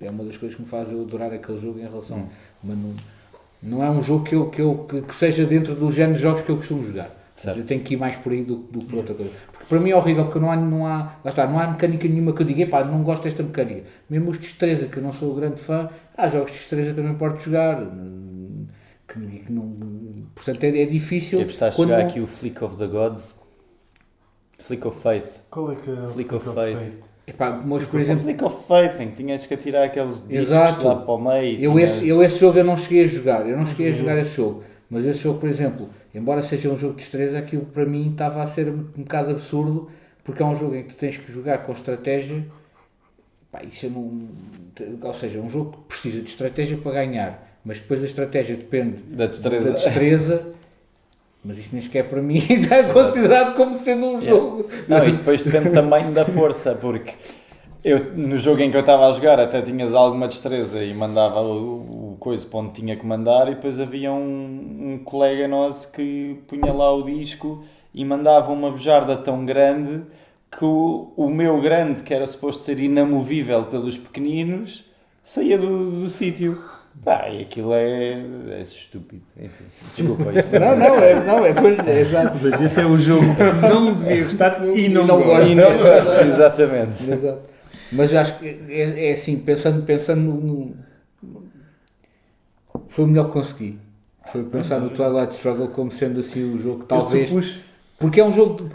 B: é uma das coisas que me faz eu adorar aquele jogo em relação, mas não é um jogo que seja dentro do género de jogos que eu costumo jogar.
D: Certo.
B: Eu tenho que ir mais por aí do que por outra coisa. Porque para mim é horrível, porque não há mecânica nenhuma que eu diga, epá, não gosto desta mecânica. Mesmo os de destreza, que eu não sou grande fã, há jogos de destreza que eu não importo jogar. Portanto, é difícil.
D: Está a chegar aqui o Flick of the Gods. Flick of Fate.
C: Qual é que é o
D: Flick of Fate?
B: Epá, mas, por exemplo,
D: Flick of Fate, em que tinhas que atirar aqueles discos
B: Exato.
D: lá para o meio.
B: Esse jogo eu não cheguei a jogar. Eu não cheguei a jogar esse jogo. Mas esse jogo, por exemplo, embora seja um jogo de destreza, aquilo para mim estava a ser um bocado absurdo, porque é um jogo em que tu tens que jogar com estratégia. Pá, isso ou seja, é um jogo que precisa de estratégia para ganhar, mas depois a estratégia depende
D: Da destreza.
B: Mas isso nem sequer para mim está considerado como sendo um jogo.
D: Não, e depois depende também da força, porque eu, no jogo em que eu estava a jogar até tinhas alguma destreza e mandava o coisa para onde tinha que mandar, e depois havia um colega nosso que punha lá o disco e mandava uma bujarda tão grande que o meu grande, que era suposto ser inamovível pelos pequeninos, saía do sítio. Pá, e aquilo é estúpido. Enfim, desculpa isso.
B: É exato.
C: Ou seja, esse é o jogo que não devia gostar e não gosto.
D: E não gosto, exatamente.
B: Exato. Mas acho que é assim, pensando no... Foi o melhor que consegui. Foi pensar no Twilight Struggle como sendo assim o jogo que talvez... Porque é um jogo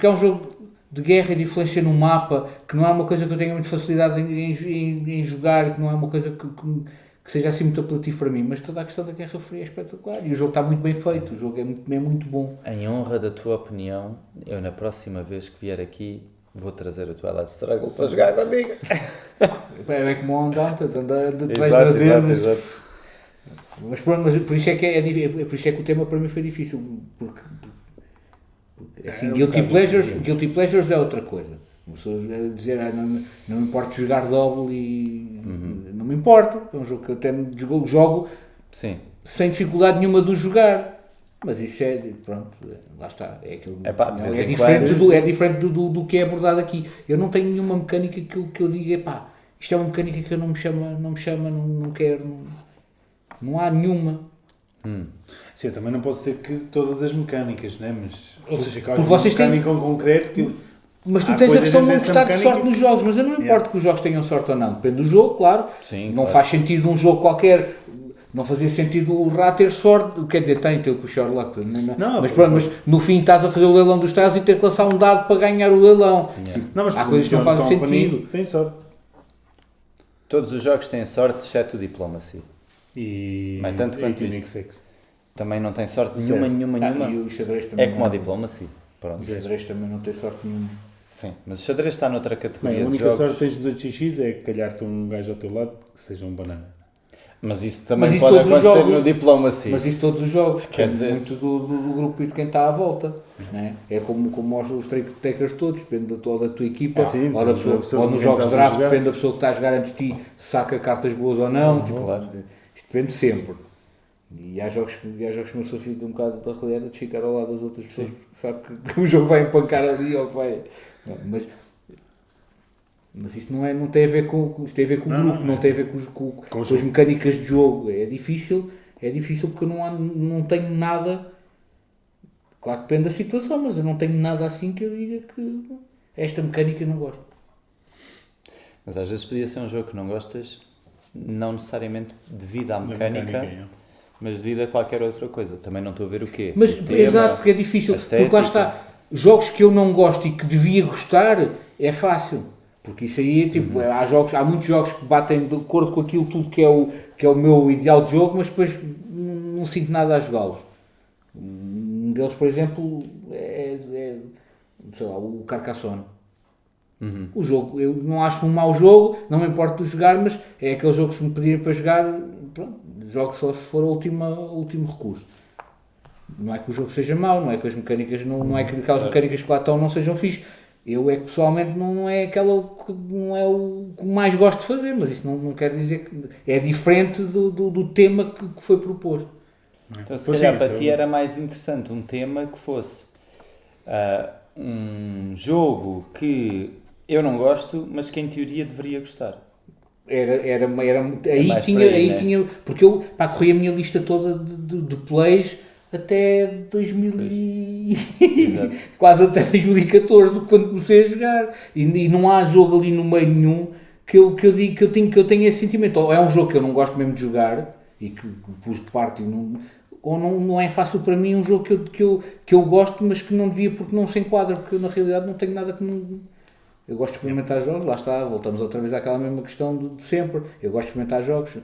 B: de guerra e de influência no mapa, que não é uma coisa que eu tenha muita facilidade em jogar, que não é uma coisa que seja assim muito apelativo para mim, mas toda a questão da Guerra Fria é espetacular e o jogo está muito bem feito, o jogo é muito bom.
D: Em honra da tua opinião, eu na próxima vez que vier aqui vou trazer o Twilight Struggle para jogar contigo.
B: É como um Undaunted, tu vais trazer, mas por isso é que o tema para mim foi difícil, porque assim, Guilty Pleasures é outra coisa. Pessoas dizer, não me importa jogar double e não me importa, é um jogo que eu até jogo
D: Sim.
B: sem dificuldade nenhuma de jogar, mas isso é, pronto, lá está, é aquilo, é diferente do que é abordado aqui. Eu não tenho nenhuma mecânica que eu diga, epá, isto é uma mecânica que eu não quero, não há nenhuma.
C: Sim, eu também não posso dizer que todas as mecânicas, né? Mas, ou seja, que há
B: porque
C: uma
B: vocês
C: mecânica em concreto que...
B: Mas tu tens a questão de não gostar de sorte nos jogos, mas eu não me importo que os jogos tenham sorte ou não, depende do jogo, claro.
D: Sim,
B: não faz sentido um jogo qualquer, não fazia sentido o Rá ter sorte, quer dizer, tem o puxar lá, mas no fim estás a fazer o leilão dos tiles e ter que lançar um dado para ganhar o leilão.
C: Não, mas
B: há coisas que não fazem sentido.
C: Tem sorte.
D: Todos os jogos têm sorte, exceto o Diplomacy.
C: Mas
D: tanto quanto isto. Também não tem sorte nenhuma.
B: E o xadrez também
D: É como o Diplomacy. Pronto.
B: O xadrez também não tem sorte nenhuma.
D: Sim, mas o xadrez está noutra categoria
C: Bem, a
D: de
C: única
D: jogos.
C: sorte que tens do 8xx é calhar-te um gajo ao teu lado que seja um banana.
D: Mas isso também
B: Mas isso
D: pode
B: todos os
D: acontecer
B: jogos.
D: no Diplomacy.
B: Mas isso todos os jogos,
D: Quer
B: depende
D: dizer-
B: muito do grupo e de quem está à volta. Né? É como os trick-takers todos, depende ou da tua equipa,
C: Sim,
B: ou, da
C: depende da pessoa
B: ou
C: com
B: nos
C: quem
B: jogos de
C: estás a
B: draft,
C: jogar.
B: depende da pessoa que está a jogar antes de ti, se saca cartas boas ou não. Tipo,
D: claro.
B: Isto depende sempre. E há jogos que uma pessoa fica um bocado arreliada de ficar ao lado das outras pessoas, porque sabe que o jogo vai empancar ali ou que vai. Não, mas isso não tem a ver com isso, tem a ver com o grupo, não tem a ver com as mecânicas de jogo. É difícil porque eu não tenho nada. Claro que depende da situação, mas eu não tenho nada assim que eu diga que esta mecânica eu não gosto.
D: Mas às vezes podia ser um jogo que não gostas, não necessariamente devido à mecânica, mas devido a qualquer outra coisa. Também não estou a ver o quê.
B: Mas
D: O tema,
B: exato, porque é difícil.
D: a
B: Porque lá
D: estética.
B: está, jogos que eu não gosto e que devia gostar é fácil. Porque isso aí, tipo, há muitos jogos que batem de acordo com aquilo tudo que é o meu ideal de jogo, mas depois não sinto nada a jogá-los. Um deles, por exemplo, é sei lá, o Carcassonne. O jogo, eu não acho um mau jogo, não me importo de jogar, mas é aquele jogo que se me pedirem para jogar, pronto, jogo só se for o último recurso. Não é que o jogo seja mau, não é que as mecânicas, não é que aquelas mecânicas que lá estão não sejam fixe. Eu é que pessoalmente não é o que mais gosto de fazer, mas isso não quer dizer que é diferente do tema que foi proposto.
D: Então, se
C: Pois
D: calhar
C: sim,
D: para
C: isso
D: ti
C: é
D: era mais interessante um tema que fosse um jogo que eu não gosto, mas que em teoria deveria gostar.
B: Aí
D: mais
B: tinha,
D: por aí,
B: aí
D: né?
B: tinha, porque eu corri a minha lista toda de plays até 2000
D: Exato.
B: quase até 2014, quando comecei a jogar, e não há jogo ali no meio nenhum que eu digo que eu tenho esse sentimento. Ou é um jogo que eu não gosto mesmo de jogar e que pus de parte e ou não é fácil para mim um jogo que eu gosto, mas que não devia porque não se enquadra, porque eu na realidade não tenho nada que me... Eu gosto de experimentar jogos, lá está, voltamos outra vez àquela mesma questão de sempre. Eu gosto de experimentar jogos,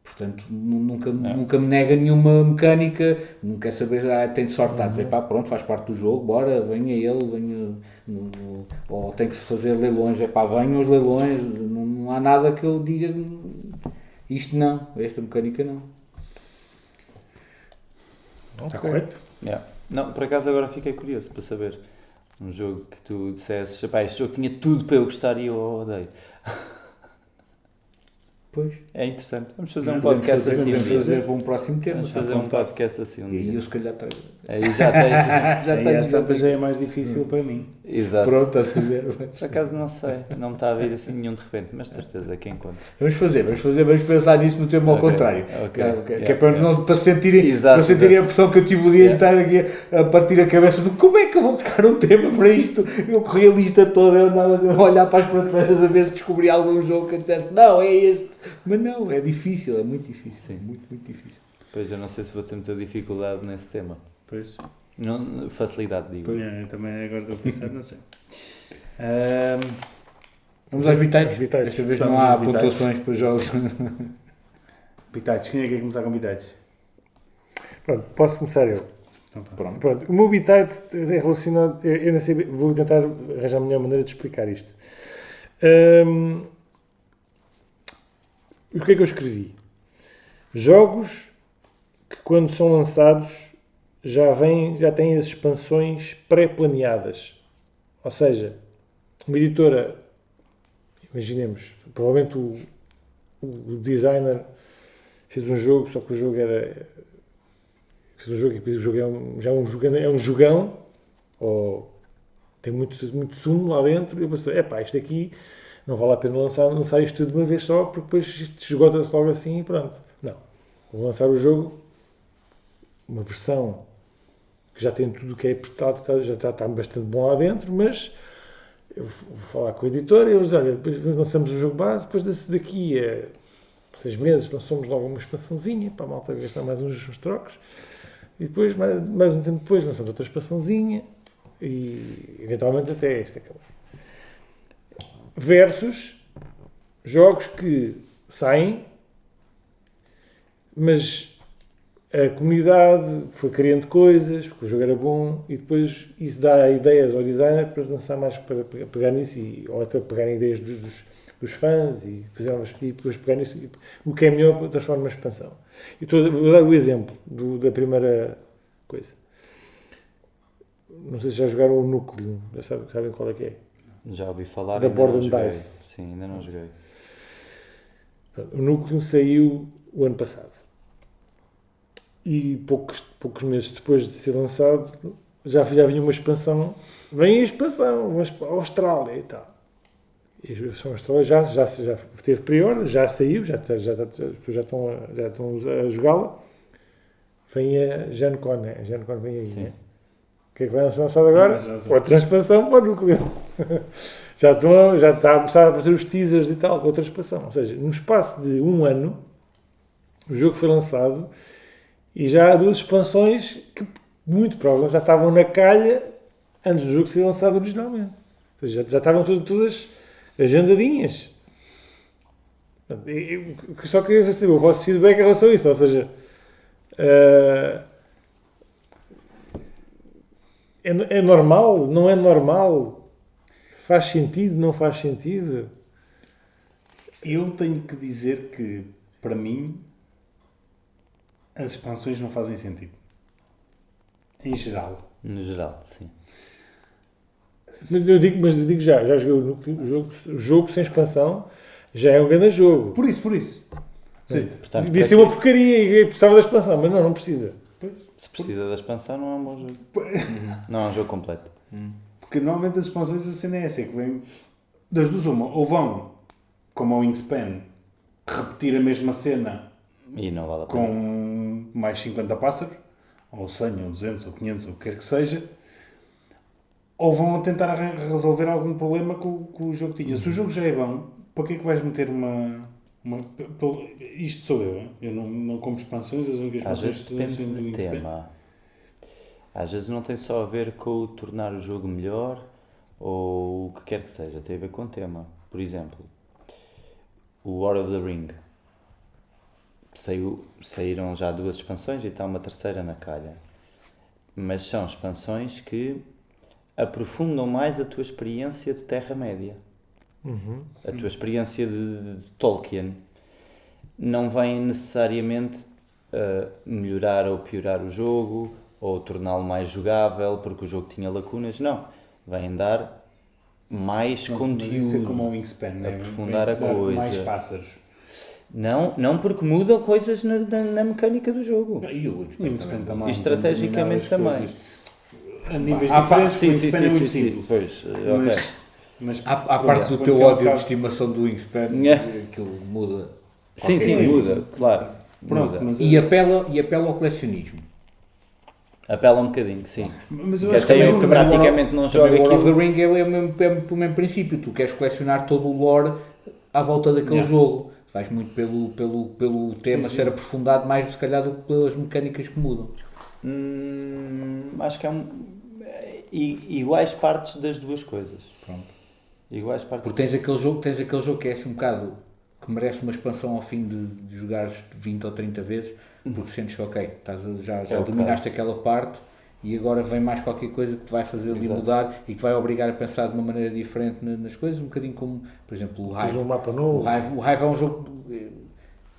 B: portanto nunca me nega nenhuma mecânica, não quer saber, tem de sorte, está a dizer, pá, pronto, faz parte do jogo, bora, venha ele, ou tem que se fazer leilões, venham os leilões, não há nada que eu diga, isto não, esta mecânica não.
C: Está correto?
D: Yeah. Não, por acaso agora fiquei curioso para saber. Um jogo que tu dissesses, "Epá, este jogo tinha tudo para eu gostar e eu odeio."
B: Pois.
D: É interessante. Vamos fazer um
B: Podemos
D: podcast assim.
B: podemos
D: um dia.
B: fazer para um próximo tema.
D: Vamos fazer um podcast assim um
B: E aí
D: dia.
B: eu se calhar tenho.
D: Aí já tens.
B: Já
C: Aí
B: tenho.
C: às tantas já é mais difícil para mim.
D: Exato.
B: Pronto, estás a ver?
D: Por acaso não sei, não me está a vir assim nenhum de repente, mas de certeza que encontro.
B: Vamos pensar nisso no tema ao
D: Ok,
B: contrário.
D: ok,
B: Que é
D: yeah,
B: para,
D: yeah.
B: para sentirem,
D: Exato,
B: para sentirem
D: exato.
B: a pressão que eu tive o dia
D: Yeah.
B: inteiro aqui a partir a cabeça de como é que eu vou buscar um tema para isto. Eu corri a lista toda, eu andava a olhar para as prateleiras a ver se descobri algum jogo que eu dissesse, não, é este. Mas não, é difícil, é muito difícil.
D: Sim.
B: Muito, muito difícil.
D: Pois eu não sei se vou ter muita dificuldade nesse tema.
C: Pois.
D: Não, facilidade, digo.
C: Eu também agora estou a pensar, não sei.
B: Vamos aos bitaites.
A: Aos bitaites.
B: Desta vez
C: Vamos
B: não há
C: aos bitaites.
B: pontuações para jogos.
C: Bitites, quem é que quer começar com bitites?
A: Pronto, posso começar eu.
C: Então, pronto.
B: Pronto.
A: Pronto, o meu bitite é relacionado. Eu não sei, vou tentar arranjar a melhor maneira de explicar isto. O que é que eu escrevi? Jogos que, quando são lançados, já têm as expansões pré-planeadas. Ou seja, uma editora, imaginemos, provavelmente o designer fez um jogo, só que o jogo era. Fez um jogo e depois o jogo é um jogão, ou tem muito sumo lá dentro, e eu pensei, isto aqui não vale a pena lançar isto tudo de uma vez só, porque depois isto esgota-se logo assim e pronto. Não. Vou lançar o jogo, uma versão que já tem tudo o que é apertado, já está bastante bom lá dentro, mas eu vou falar com a editora e eles, olha, depois lançamos o jogo base, depois daqui a 6 meses lançamos logo uma expansãozinha, para a malta gastar mais uns trocos, e depois, mais um tempo depois, lançamos outra expansãozinha, e eventualmente até esta acabar. Versus jogos que saem, mas a comunidade foi criando coisas, porque o jogo era bom, e depois isso dá ideias ao designer para lançar mais, para pegar nisso, ou até pegar ideias dos fãs e fazer novas, e depois pegar nisso, o que é melhor para transformar numa expansão. Vou dar o exemplo da primeira coisa. Não sei se já jogaram o Núcleo, já sabem qual é que é.
D: Já ouvi falar.
A: Da
D: ainda não
A: Board and
D: joguei.
A: Dice.
D: Sim, ainda não joguei.
A: O Núcleo saiu o ano passado. E poucos meses depois de ser lançado, já vinha uma expansão. Vem a expansão, vamos para a Austrália e tal. E a versão Austrália já teve pre-order, já saiu, as pessoas já estão a jogá-la. Vem a Gen Con, né? A Gen Con vem aí,
D: Sim.
A: né? O que é que vai ser lançado agora?
C: Já.
A: Outra expansão para o Núcleo. já está a começar a aparecer os teasers e tal, com outra expansão. Ou seja, num espaço de um ano, o jogo foi lançado e já há 2 expansões que, muito provavelmente, já estavam na calha antes do jogo ser lançado originalmente. Ou seja, já estavam todas agendadinhas. Eu só queria saber o vosso feedback em relação a isso. Ou seja, é normal? Não é normal? Faz sentido? Não faz sentido?
C: Eu tenho que dizer que, para mim, as expansões não fazem sentido. Em geral.
D: No geral, sim.
A: Mas eu digo já joguei o jogo sem expansão, já é um grande jogo.
C: Por isso. Sim.
D: Portanto,
A: Devia
D: para
A: ser uma
D: quê?
A: porcaria e precisava da expansão, mas não precisa.
D: Se precisa da expansão, não é um bom jogo. Não é um jogo completo.
C: Porque normalmente as expansões, a cena é essa, que vem das duas uma, ou vão, como ao Wingspan, repetir a mesma cena
D: E não vale a pena.
C: com mais 50 pássaros, ou 100, ou 200, ou 500, ou o que quer que seja, ou vão tentar resolver algum problema que o jogo tinha. Se o jogo já é bom, para que é que vais meter isto sou eu, hein? Eu não compro expansões, as únicas
D: Às
C: expansões
D: vezes
C: que
D: depende
C: são do
D: do
C: Wingspan.
D: tema. Às vezes não tem só a ver com o tornar o jogo melhor ou o que quer que seja. Tem a ver com o tema. Por exemplo, o War of the Ring. Saíram já 2 expansões e está uma terceira na calha. Mas são expansões que aprofundam mais a tua experiência de Terra-média. A tua experiência de Tolkien. Não vem necessariamente melhorar ou piorar o jogo ou torná-lo mais jogável porque o jogo tinha lacunas. Não. Vem dar mais
C: Mas
D: conteúdo.
C: isso é como ao Wingspan, né?
D: Aprofundar
C: Vem
D: a
C: dar
D: coisa.
C: mais pássaros.
D: Não porque mudam coisas na mecânica do jogo.
B: E o
C: Wingspan também.
D: E estrategicamente
C: Determinadas
D: também.
C: coisas. A níveis
B: Ah, pá,
C: diferentes, o Wingspan é muito simples.
D: Pois, ok.
C: Mas
B: À parte do teu
C: porque é um
B: ódio de
C: bocado-
B: estimação do Wingspan,
D: É.
B: aquilo muda.
D: Sim, sim,
C: coisa.
D: muda, claro.
C: Pronto,
D: Muda.
C: mas,
B: E apela ao colecionismo.
D: Apela um bocadinho, sim.
C: mas eu
D: Que
C: acho que
D: até eu
C: também-
D: praticamente não jogo
B: Também o War of the
D: aquilo.
B: Ring é o mesmo princípio. Tu queres colecionar todo o lore à volta daquele
C: Yeah.
B: jogo. Vais muito pelo tema
C: Sim, sim.
B: ser aprofundado mais, se calhar, do que pelas mecânicas que mudam.
D: Acho que há iguais partes das duas coisas.
B: Pronto.
D: Iguais partes.
B: Porque tens aquele jogo que é assim um bocado que merece uma expansão ao fim de jogares 20 ou 30 vezes, porque sentes que ok, já
D: É o
B: dominaste
D: caso.
B: aquela parte e agora vem mais qualquer coisa que te vai fazer ali
D: Exato.
B: mudar e que te vai obrigar a pensar de uma maneira diferente nas coisas, um bocadinho como, por exemplo, o
A: Tens
B: Hive.
A: um mapa
B: O
A: novo.
B: Hive é um jogo.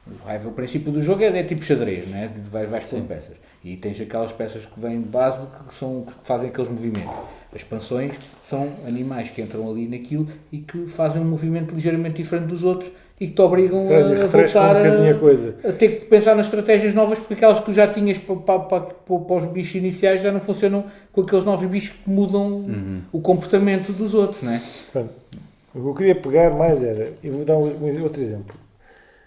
B: O Hive, o princípio do jogo é tipo xadrez, né? Vais com
D: Sim.
B: peças. E tens aquelas peças que vêm de base que fazem aqueles movimentos. As expansões são animais que entram ali naquilo e que fazem um movimento ligeiramente diferente dos outros e que te obrigam a
A: Refresca um
B: voltar
A: bocadinho a coisa.
B: a ter que pensar nas estratégias novas porque aquelas que tu já tinhas para os bichos iniciais já não funcionam com aqueles novos bichos que mudam o comportamento dos outros, não é?
A: Pronto. O que eu queria pegar mais era, eu vou dar outro exemplo.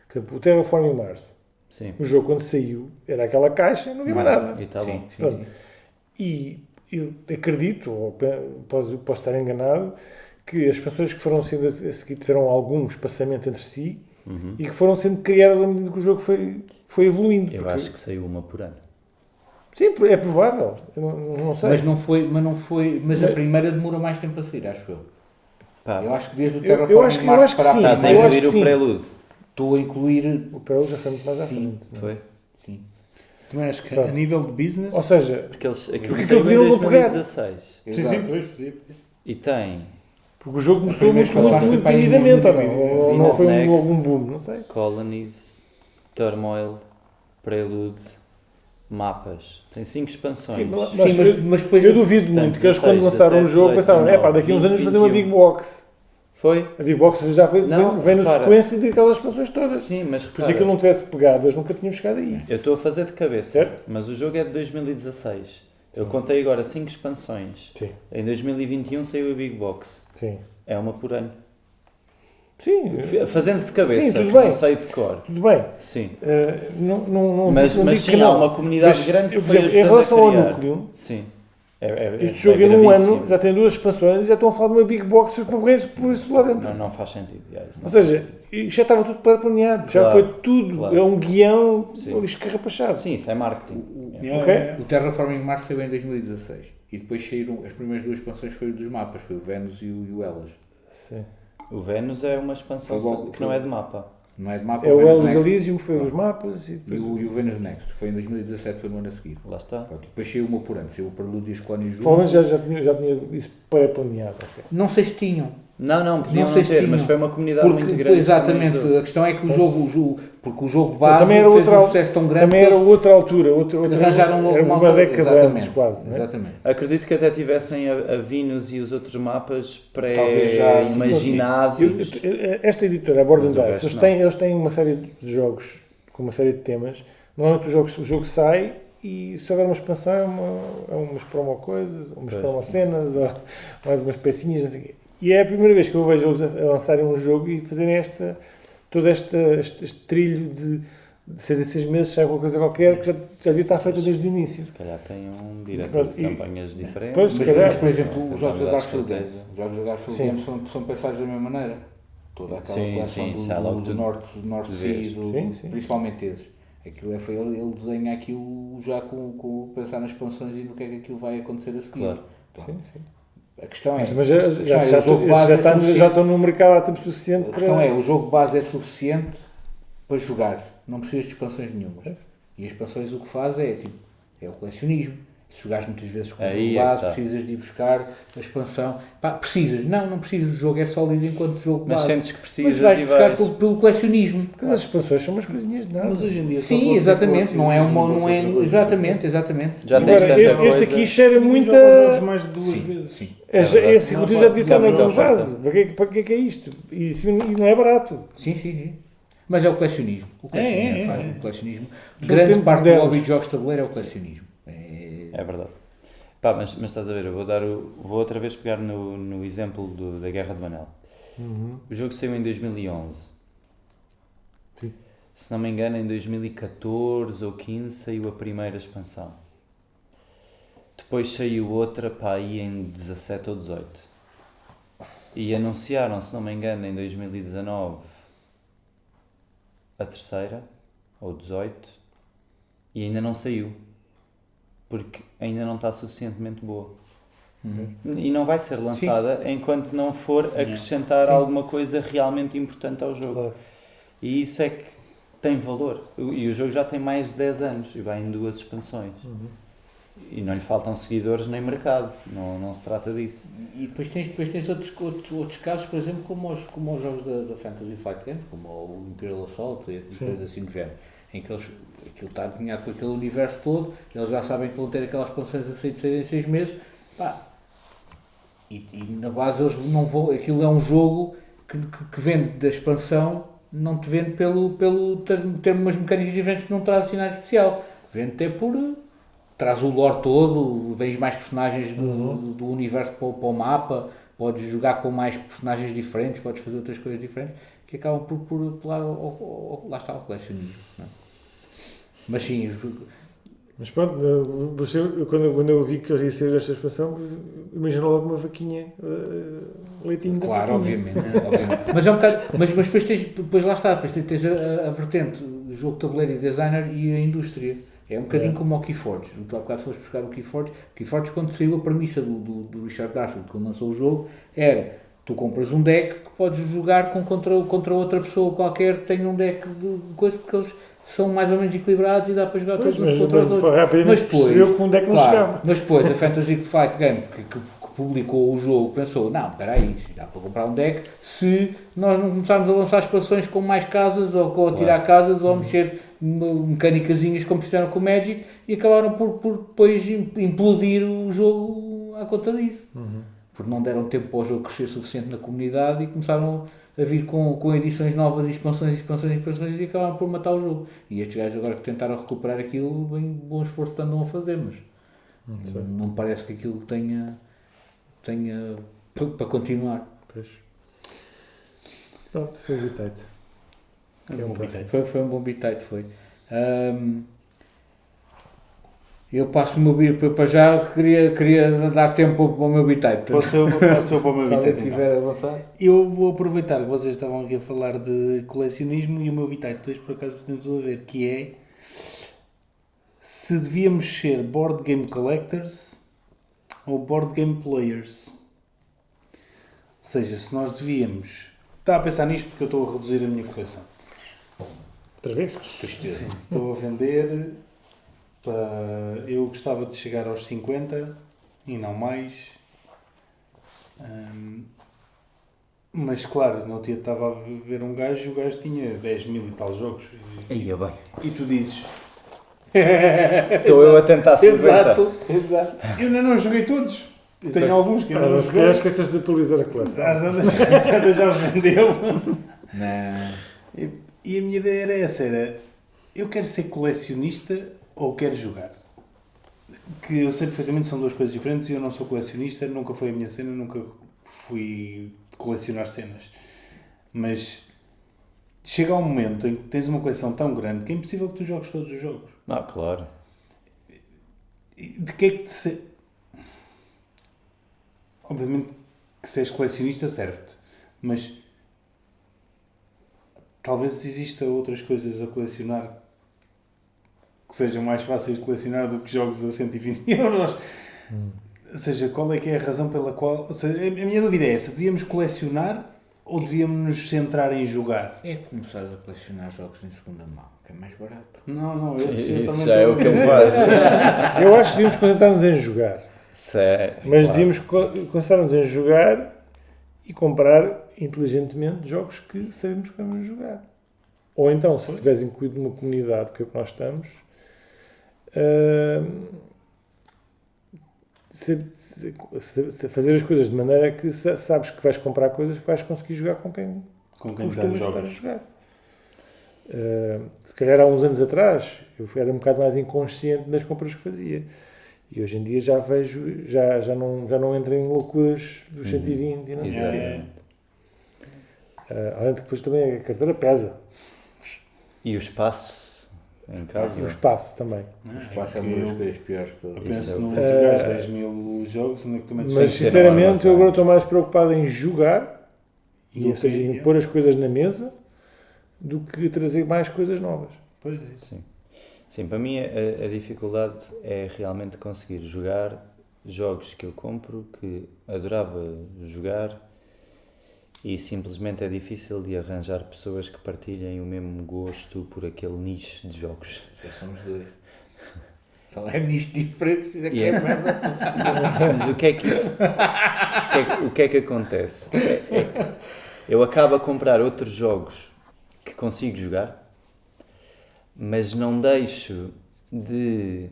A: Por exemplo, o Terraforming Mars.
D: Sim.
A: O jogo, quando saiu, era aquela caixa, não havia mais nada.
D: E está bom.
A: Pronto. E eu acredito, ou posso estar enganado, que as expansões que foram sendo a seguir tiveram algum espaçamento entre si e que foram sendo criadas à medida que o jogo foi evoluindo.
D: Eu
A: porque-
D: acho que saiu uma por ano.
A: Sim, é provável. Eu não sei.
B: Mas a primeira demora mais tempo a sair, acho eu.
D: Pá,
B: Eu acho que desde o
A: Eu
B: Terraforming
A: acho que
B: Mars para a
A: sim.
B: frente,
D: estás a
A: eu acho
D: incluir
A: que
D: o
A: sim.
D: prelude.
B: estou a incluir.
A: O Pearl já foi muito mais à
B: Sim.
A: frente. não é?
D: Foi?
B: Sim.
C: Também acho que
A: Pronto.
C: a nível de business...
A: Ou seja,
D: Porque eles, aquilo
A: Porque
D: saiu
A: aquilo
D: em
A: não pegar.
D: 2016
B: Exato.
C: podia.
D: e tem
A: porque o jogo começou
B: primeira
A: muito
B: expansão foi para aí em
A: timidamente, ou não?
B: 2020.
A: Ou não foi
D: Next.
A: logo um boom, não sei.
D: Colonies, Turmoil, Prelude, Mapas. Tem 5 expansões.
A: Sim, mas-
B: Sim, mas depois...
A: Eu duvido
D: Portanto,
A: muito que eles, quando
D: 16,
A: lançaram o
D: 17,
A: jogo, pensaram:
D: 19,
A: daqui a uns anos
D: 20,
A: fazer uma
D: 21.
A: Big Box.
D: Foi?
A: A Big Box já
D: Não,
A: vem na
D: repara.
A: sequência daquelas expansões todas.
D: Sim, mas
A: Por isso
D: repara,
A: é que ele não tivesse pegado, eles nunca tinham chegado aí.
D: eu estou a fazer de cabeça,
A: Certo?
D: mas o jogo é de 2016. Eu contei agora 5 expansões.
A: Sim,
D: Em 2021 saiu a Big Box.
A: sim.
D: É uma por ano.
A: Sim,
D: Fazendo de cabeça,
A: Sim, tudo
D: que
A: bem.
D: não sei de cor.
A: tudo bem.
D: Sim.
A: Não
D: Mas
A: digo
D: sim,
A: que não.
D: há uma comunidade
A: Mas,
D: grande que
A: por
D: foi
A: exemplo, em
D: ajudando a
A: relação ao
D: criar.
A: núcleo,
D: Sim.
A: este jogo
D: é
A: em um
D: gravíssimo.
A: ano já tem 2 expansões e já estão a falar de uma Big Box por isso lá dentro.
D: Não faz sentido. Isso não
A: Ou seja, isto já estava tudo planeado, já
D: Claro,
A: foi tudo,
D: claro.
A: é um guião
D: Sim.
A: ali escarrapachado.
D: Sim, isso é marketing.
A: Ok?
B: O Terraforming Mars saiu em 2016 e depois saíram as primeiras 2 expansões foi dos mapas, foi o Venus e o Hellas.
A: Sim.
D: O Venus é uma expansão
B: Foi bom,
D: que
B: foi
D: não é
B: bom.
D: de mapa.
B: Não é de mapa,
A: É o
B: Venus
A: Elos
B: Next
A: Elysium que foi os mapas e
B: e
A: depois...
B: o Venus Next, foi em 2017, foi no ano a seguir.
D: Lá está.
B: Pronto, depois saiu uma por ano, saiu o Prelude e as Colónias junto.
A: Provavelmente já tinha isso pré-planeado. Ok.
B: Não sei se tinham.
D: Não, podiam
B: Não
D: não
B: sei se
D: ter, mas
B: tinham.
D: foi uma comunidade muito
B: Porque,
D: grande.
B: exatamente,
D: que também
B: a questão é que o jogo porque o jogo base
A: Também era
B: fez
A: outra,
B: um sucesso tão grande
A: também
B: que
A: era
B: eles
A: outra altura, outra
B: arranjaram logo
A: era
B: uma
A: uma
B: altura-
A: década
B: exatamente,
A: antes quase, não é?
B: Exatamente.
D: Acredito que até tivessem a Venus e os outros mapas
B: Talvez já, sim,
D: pré-imaginados.
A: Esta editora, a Board
D: Mas o
A: and
D: resto
A: Dice,
D: não.
A: eles têm uma série de jogos com uma série de temas. Normalmente o jogo sai e se houver uma expansão é umas promo coisas, umas
D: Pois.
A: promo cenas, ou mais umas pecinhas, não sei o quê. E é a primeira vez que eu vejo eles a lançarem um jogo e fazerem todo este trilho de 6 em 6 meses, sai alguma coisa qualquer que já devia estar feita desde o início.
D: Se calhar tem um diretor
A: Pronto,
D: de
A: e-
D: campanhas diferentes.
A: Pois, se
B: Mas,
A: calhar.
B: por exemplo,
D: Tentar
B: os jogos da
D: mudar a
B: Garfield Games,
D: estratégia.
B: os jogos da Garfield
A: Sim.
B: Games são pensados da mesma maneira. Toda aquela
D: Sim,
B: coleção
D: sim, sai logo
B: do
D: tudo
B: North
D: de
B: Sea,
D: vez.
A: Sim.
B: principalmente esses. Aquilo foi ele desenha aquilo já com pensar nas expansões e no que é que aquilo vai acontecer a seguir.
D: Claro.
A: Sim, sim.
B: A questão é,
A: Mas já
B: o jogo base é suficiente.
A: estão no mercado há tempo suficiente
B: A questão
A: para...
B: é, o jogo base é suficiente para jogar, não precisas de expansões nenhumas. E as expansões o que faz é o colecionismo. Se jogares muitas vezes com o
D: Aí
B: jogo
D: é que
B: base,
D: tá.
B: precisas de ir buscar a expansão. Pá, precisas, não precisas, o jogo é sólido enquanto jogo
D: Mas
B: base.
D: sentes que
B: Mas
D: precisas
B: vais
D: e
B: buscar
D: vais.
B: pelo colecionismo.
A: Porque as expansões são umas coisinhas de nada.
C: Mas hoje em dia só
B: Sim,
C: pode ser
B: exatamente, não é
C: colecionismo,
B: uma,
C: pode
B: não
C: ser
B: é,
C: outra coisa.
B: exatamente.
D: Já
B: E
D: tens
A: Agora,
D: tanta
A: este
D: coisa.
A: aqui cheira
C: Ninguém
A: muita...
C: joga os jogos mais de 2 vezes.
B: Sim.
A: Esse
C: Não,
A: conteúdo já devia estar
C: não,
A: na
C: não,
A: base. Para que é isto? E não é barato.
B: Sim. Mas é o colecionismo. O colecionismo faz o colecionismo.
A: Jogo
B: Grande
A: tem
B: parte do
A: modelos.
B: hobby de jogos de tabuleiro é o colecionismo.
D: É verdade. Pá, mas estás a ver, eu vou outra vez pegar no exemplo da Guerra de Manel. O jogo saiu em 2011.
A: Sim.
D: Se não me engano, em 2014 ou 15 saiu a primeira expansão. Depois saiu outra para aí em 17 ou 18. E anunciaram, se não me engano, em 2019 a terceira, ou 18, e ainda não saiu. Porque ainda não está suficientemente boa. E não vai ser lançada enquanto não for acrescentar alguma coisa realmente importante ao jogo.
A: Claro.
D: E isso é que tem valor. E o jogo já tem mais de 10 anos e vai em 2 expansões. E não lhe faltam seguidores nem mercado. Não se trata disso.
B: E depois tens outros casos, por exemplo, como os jogos da Fantasy Flight Games, como o Imperial Assault e coisas assim do género, em que aquilo está desenhado com aquele universo todo, eles já sabem que vão ter aquelas expansões a sair de 6 em 6 meses, pá, e na base eles não vão, aquilo é um jogo que vende da expansão, não te vende pelo ter umas mecânicas diferentes que não traz cenário especial, vende até traz o lore todo, vens mais personagens do universo para o mapa, podes jogar com mais personagens diferentes, podes fazer outras coisas diferentes, que acabam por lá está o colecionismo. Não é? Mas sim,
A: Mas pronto, quando eu vi que eles iam sair desta expansão, imaginou logo uma vaquinha, leitinho da
B: claro,
A: vaquinha.
B: obviamente. Mas é um bocado, mas depois lá está, depois tens a vertente do jogo tabuleiro e designer e a indústria. É um bocadinho como o Keyforge. Tu há bocado foste buscar o Keyforge. O Keyforge, quando saiu a premissa do Richard Garfield, quando lançou o jogo, era: tu compras um deck que podes jogar contra outra pessoa qualquer que tenha um deck de coisa, porque eles são mais ou menos equilibrados e dá para jogar
A: Pois,
B: todos uns
A: mas
B: contra os outros.
A: rapidamente percebeu que onde é que não
B: claro,
A: chegava.
B: mas depois a Fantasy Flight Game, que publicou o jogo, pensou, não, espera aí, se dá para comprar um deck se nós não começarmos a lançar expansões com mais casas, ou com a tirar casas, ou a mexer mecânicazinhas como fizeram com o Magic, e acabaram por depois implodir o jogo à conta disso. Porque não deram tempo para o jogo crescer suficiente na comunidade e começaram a vir com edições novas, expansões, e acabaram por matar o jogo. E estes gajos agora que tentaram recuperar aquilo, bem bom esforço andam a fazer, mas não parece que aquilo tenha para continuar.
A: Pois. Pronto, foi o Bitite.
B: Foi um bom bitite, foi. Eu passo o meu bitite para já, queria dar tempo para o meu bitite.
C: Posso eu para o meu
B: Se alguém
C: bitite,
B: tiver a avançar.
C: Eu vou aproveitar que vocês estavam aqui a falar de colecionismo e o meu bitite 2 por acaso podemos a ver, que é se devíamos ser board game collectors ou board game players. Ou seja, se nós devíamos... Estava a pensar nisto porque eu estou a reduzir a minha coleção.
A: Outra vez?
C: Sim, estou a vender para... Eu gostava de chegar aos 50 e não mais. Mas claro, no outro dia estava a ver um gajo e o gajo tinha 10 mil e tal jogos.
D: Aí é bem.
C: E tu dizes,
D: Estou eu a tentar 50.
B: Exato.
C: eu ainda não joguei todos. Tenho alguns que ainda não
A: Se calhar
C: joguei.
A: esqueces de atualizar a coleção.
C: Às tantas já os vendeu.
B: Não.
C: E a minha ideia era essa, era eu quero ser colecionista ou quero jogar? Que eu sei perfeitamente que são duas coisas diferentes e eu não sou colecionista, nunca foi a minha cena, nunca fui colecionar cenas. Mas chega um momento em que tens uma coleção tão grande que é impossível que tu jogues todos os jogos.
D: Ah, claro.
C: De que é que te... Obviamente que se és colecionista serve-te, mas talvez exista outras coisas a colecionar que sejam mais fáceis de colecionar do que jogos a 120 euros. Ou seja, qual é que é a razão pela qual... Ou seja, a minha dúvida é essa, devíamos colecionar ou devíamos nos centrar em jogar?
B: É começares a colecionar jogos em segunda mão, que é mais barato.
C: Não, esse eu
D: Isso
C: também
D: já é o que ele faz.
A: Eu acho que devíamos concentrar-nos em jogar. Mas
D: Claro.
A: devíamos concentrar-nos em jogar e comprar inteligentemente jogos que sabemos que vamos jogar. Ou então, se estiveres incluído numa comunidade, que é o que nós estamos, fazer as coisas de maneira que sabes que vais comprar coisas que vais conseguir jogar com quem costumas estar a jogar. Se calhar há uns anos atrás eu era um bocado mais inconsciente nas compras que fazia. E hoje em dia já vejo, já não entro em loucuras dos 120 e não sei o quê.
D: Exato.
A: Além de que depois também a carteira pesa.
D: E o espaço em casa.
A: E o espaço também.
B: O espaço é uma das coisas piores de
C: Eu
B: todas.
C: penso
D: Isso
C: num
D: é
C: outro gajo, 10 mil jogos, onde é que tu metes
A: Mas
D: que ter
A: sinceramente
D: uma
A: eu agora estou mais preocupado em jogar,
C: Do
A: ou seja,
C: que-
A: em pôr as coisas na mesa, do que trazer mais coisas novas.
C: Pois é isso.
D: Sim, para mim a dificuldade é realmente conseguir jogar jogos que eu compro, que adorava jogar, e simplesmente é difícil de arranjar pessoas que partilhem o mesmo gosto por aquele nicho de jogos.
B: Já somos dois. Só é nisto diferente, isso é que é
D: Yeah.
B: merda.
D: Mas o que é que isso... O que é que acontece? É que eu acabo a comprar outros jogos que consigo jogar, mas não deixo de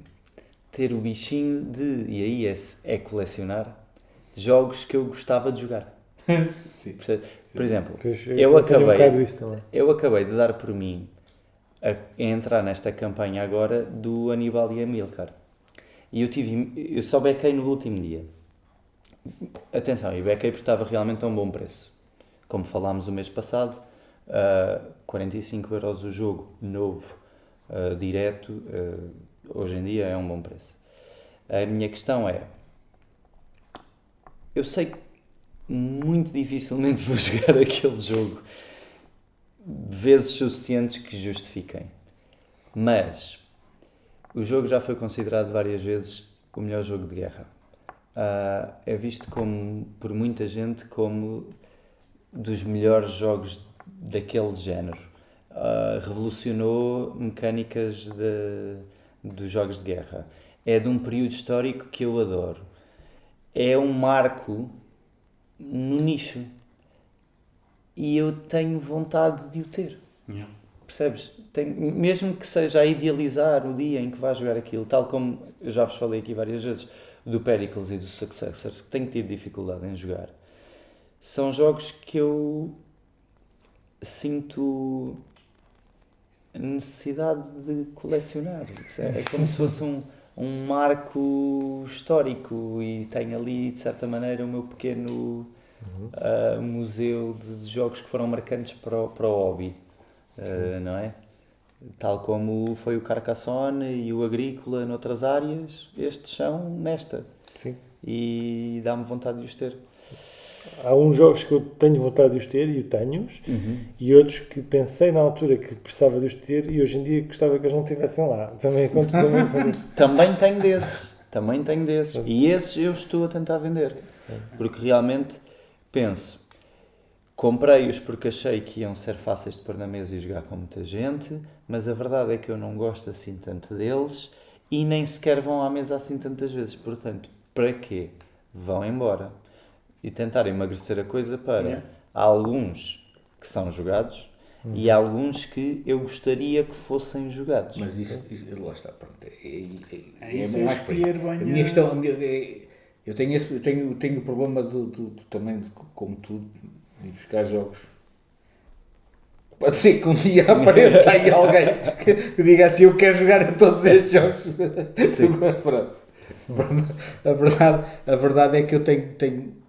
D: ter o bichinho de, e aí é colecionar, jogos que eu gostava de jogar.
B: Sim.
D: Percebe? Por exemplo,
A: Pois,
D: eu
A: tenho um
D: acabei,
A: bocado isso também.
D: eu acabei de dar por mim a entrar nesta campanha agora do Aníbal e Amílcar. E eu só bequei no último dia. Atenção, eu bequei porque estava realmente a um bom preço. Como falámos o mês passado, 45 euros o jogo novo, direto, hoje em dia é um bom preço. A minha questão é, eu sei que muito dificilmente vou jogar aquele jogo vezes suficientes que justifiquem, mas o jogo já foi considerado várias vezes o melhor jogo de guerra. É visto como, por muita gente como dos melhores jogos daquele género. revolucionou mecânicas dos jogos de guerra. É de um período histórico que eu adoro. É um marco no nicho. E eu tenho vontade de o ter.
C: Yeah.
D: Percebes? Mesmo que seja a idealizar o dia em que vais jogar aquilo, tal como eu já vos falei aqui várias vezes, do Pericles e do Successors, que tenho tido dificuldade em jogar. São jogos que eu sinto necessidade de colecionar. É como se fosse um marco histórico e tenho ali, de certa maneira, o meu pequeno museu de jogos que foram marcantes para o hobby, não é? Tal como foi o Carcassonne e o Agrícola noutras áreas, estes são nesta.
A: Sim.
D: E dá-me vontade de os ter.
A: Há uns jogos que eu tenho vontade de os ter e tenho-os, e outros que pensei na altura que precisava de os ter e hoje em dia gostava que eles não estivessem lá. Também acontece.
D: Também tenho desses. E esses eu estou a tentar vender. Porque realmente penso, comprei-os porque achei que iam ser fáceis de pôr na mesa e jogar com muita gente, mas a verdade é que eu não gosto assim tanto deles e nem sequer vão à mesa assim tantas vezes. Portanto, para quê? Vão embora. E tentar emagrecer a coisa para alguns que são jogados e alguns que eu gostaria que fossem jogados.
B: Mas isso lá está, pronto.
C: Isso é
B: mais
C: escolher
B: por aí.
C: bem
B: A minha questão, eu tenho o problema também, como tu, de buscar jogos. Pode ser que um dia apareça aí alguém que diga assim, eu quero jogar a todos estes jogos.
D: Sim.
B: Pronto. A verdade é que eu tenho